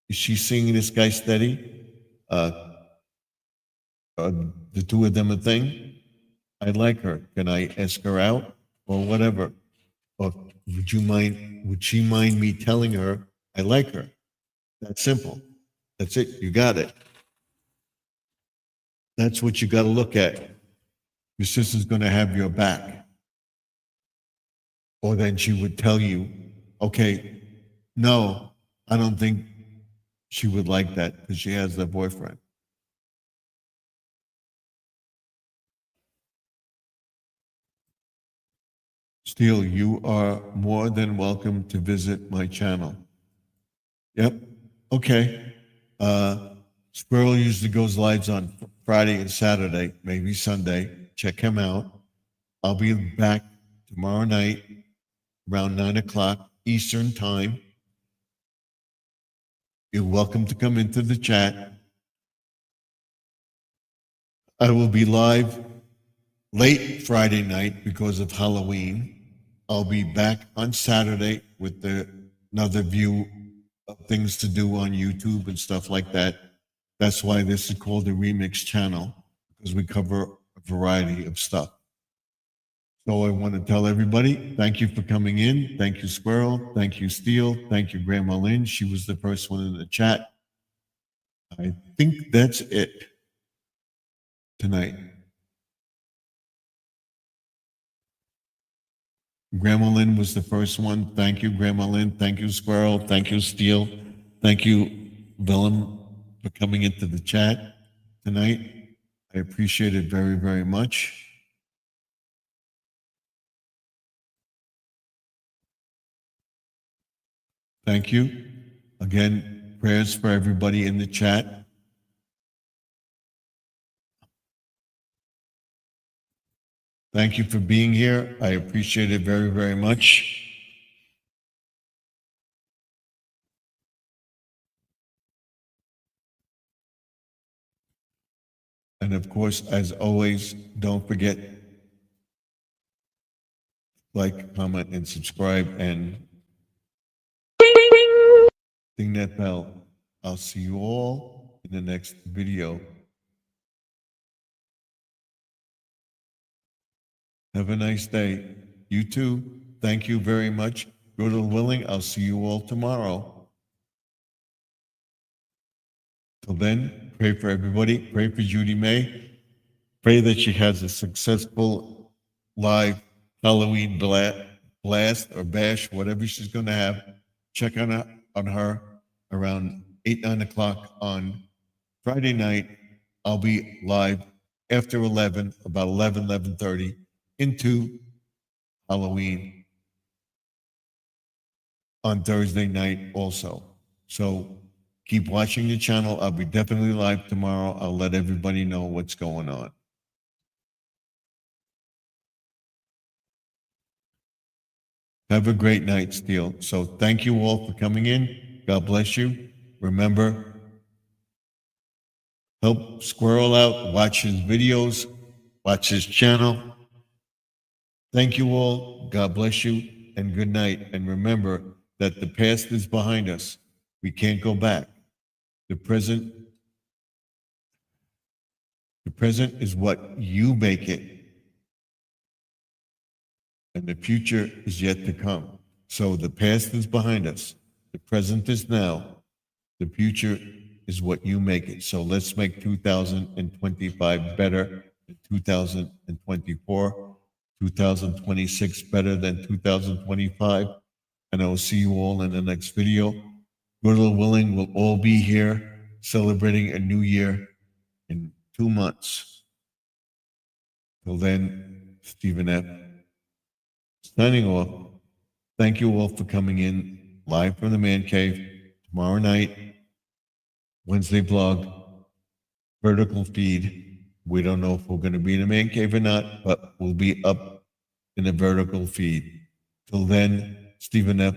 is she seeing this guy steady? Uh, are the two of them a thing? I like her. Can I ask her out or whatever? Or would she mind me telling her I like her? That's simple. That's it. You got it. That's what you got to look at. Your sister's going to have your back. Or then she would tell you, okay, no, I don't think she would like that because she has that boyfriend. Steele, you are more than welcome to visit my channel. Yep. Okay. Squirrel usually goes lives on Friday and Saturday, maybe Sunday. Check him out. I'll be back tomorrow night around 9 o'clock Eastern Time. You're welcome to come into the chat. I will be live late Friday night because of Halloween. I'll be back on Saturday with another view of things to do on YouTube and stuff like that. That's why this is called the Remix channel, because we cover a variety of stuff. So I want to tell everybody, thank you for coming in. Thank you, Squirrel. Thank you, Steele. Thank you, Grandma Lynn. She was the first one in the chat. I think that's it tonight. Grandma Lynn was the first one. Thank you, Grandma Lynn. Thank you, Squirrel. Thank you, Steele. Thank you, Willem, for coming into the chat tonight. I appreciate it very, very much. Thank you. Again, prayers for everybody in the chat. Thank you for being here. I appreciate it very, very much. And of course, as always, don't forget, like, comment, and subscribe, and ding that bell. I'll see you all in the next video. Have a nice day. You too. Thank you very much. Lord willing, I'll see you all tomorrow. Till then, pray for everybody. Pray for Judy May. Pray that she has a successful live Halloween blast or bash, whatever she's going to have. Check on her around 8, 9 o'clock on Friday night. I'll be live after 11, about 11:30 into Halloween on Thursday night also. So keep watching the channel. I'll be definitely live tomorrow. I'll let everybody know what's going on. Have a great night, Steele. So thank you all for coming in. God bless you. Remember, help Squirrel out, watch his videos, watch his channel. Thank you all. God bless you and good night. And remember that the past is behind us. We can't go back. The present is what you make it. And the future is yet to come. So the past is behind us. The present is now. The future is what you make it. So let's make 2025 better than 2024, 2026 better than 2025. And I will see you all in the next video. God willing, we'll all be here celebrating a new year in 2 months. Till then, Stephen F. Signing off. Thank you all for coming in live from the Man Cave tomorrow night, Wednesday blog, vertical feed. We don't know if we're going to be in the Man Cave or not, but we'll be up in the vertical feed. Till then, Stephen F.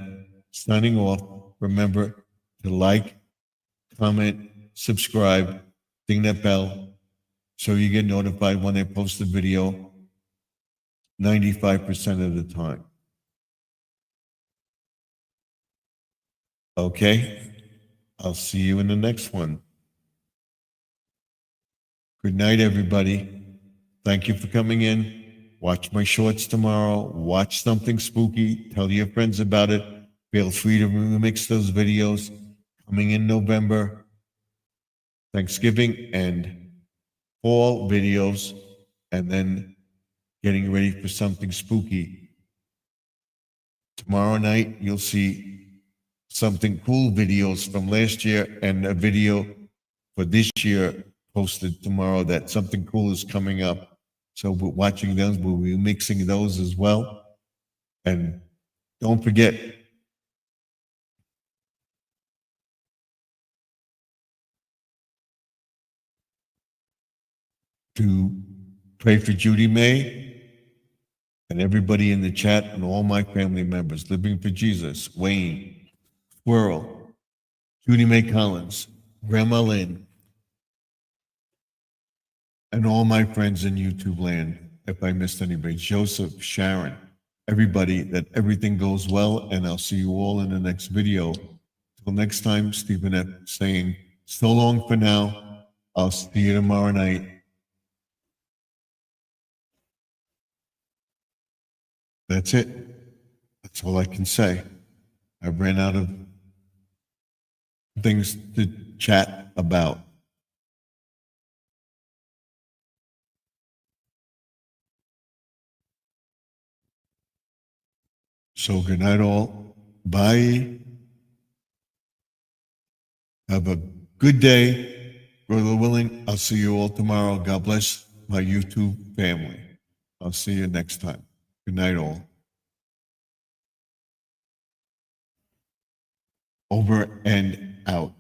signing off. Remember to like, comment, subscribe, ding that bell so you get notified when I post a video 95% of the time. Okay? I'll see you in the next one. Good night, everybody. Thank you for coming in. Watch my shorts tomorrow. Watch something spooky. Tell your friends about it. Feel free to remix those videos. Coming in November, Thanksgiving and fall videos, and then getting ready for something spooky. Tomorrow night, you'll see something cool videos from last year and a video for this year posted tomorrow that something cool is coming up. So we're watching those, we'll be mixing those as well. And don't forget, to pray for Judy May and everybody in the chat and all my family members, Living for Jesus, Wayne, Squirrel, Judy May Collins, Grandma Lynn, and all my friends in YouTube land. If I missed anybody, Joseph, Sharon, everybody, that everything goes well, and I'll see you all in the next video. Till next time, Stephen F. saying, so long for now. I'll see you tomorrow night. That's it. That's all I can say. I ran out of things to chat about. So good night all. Bye. Have a good day. Brother willing, I'll see you all tomorrow. God bless my YouTube family. I'll see you next time. Good night all. Over and out.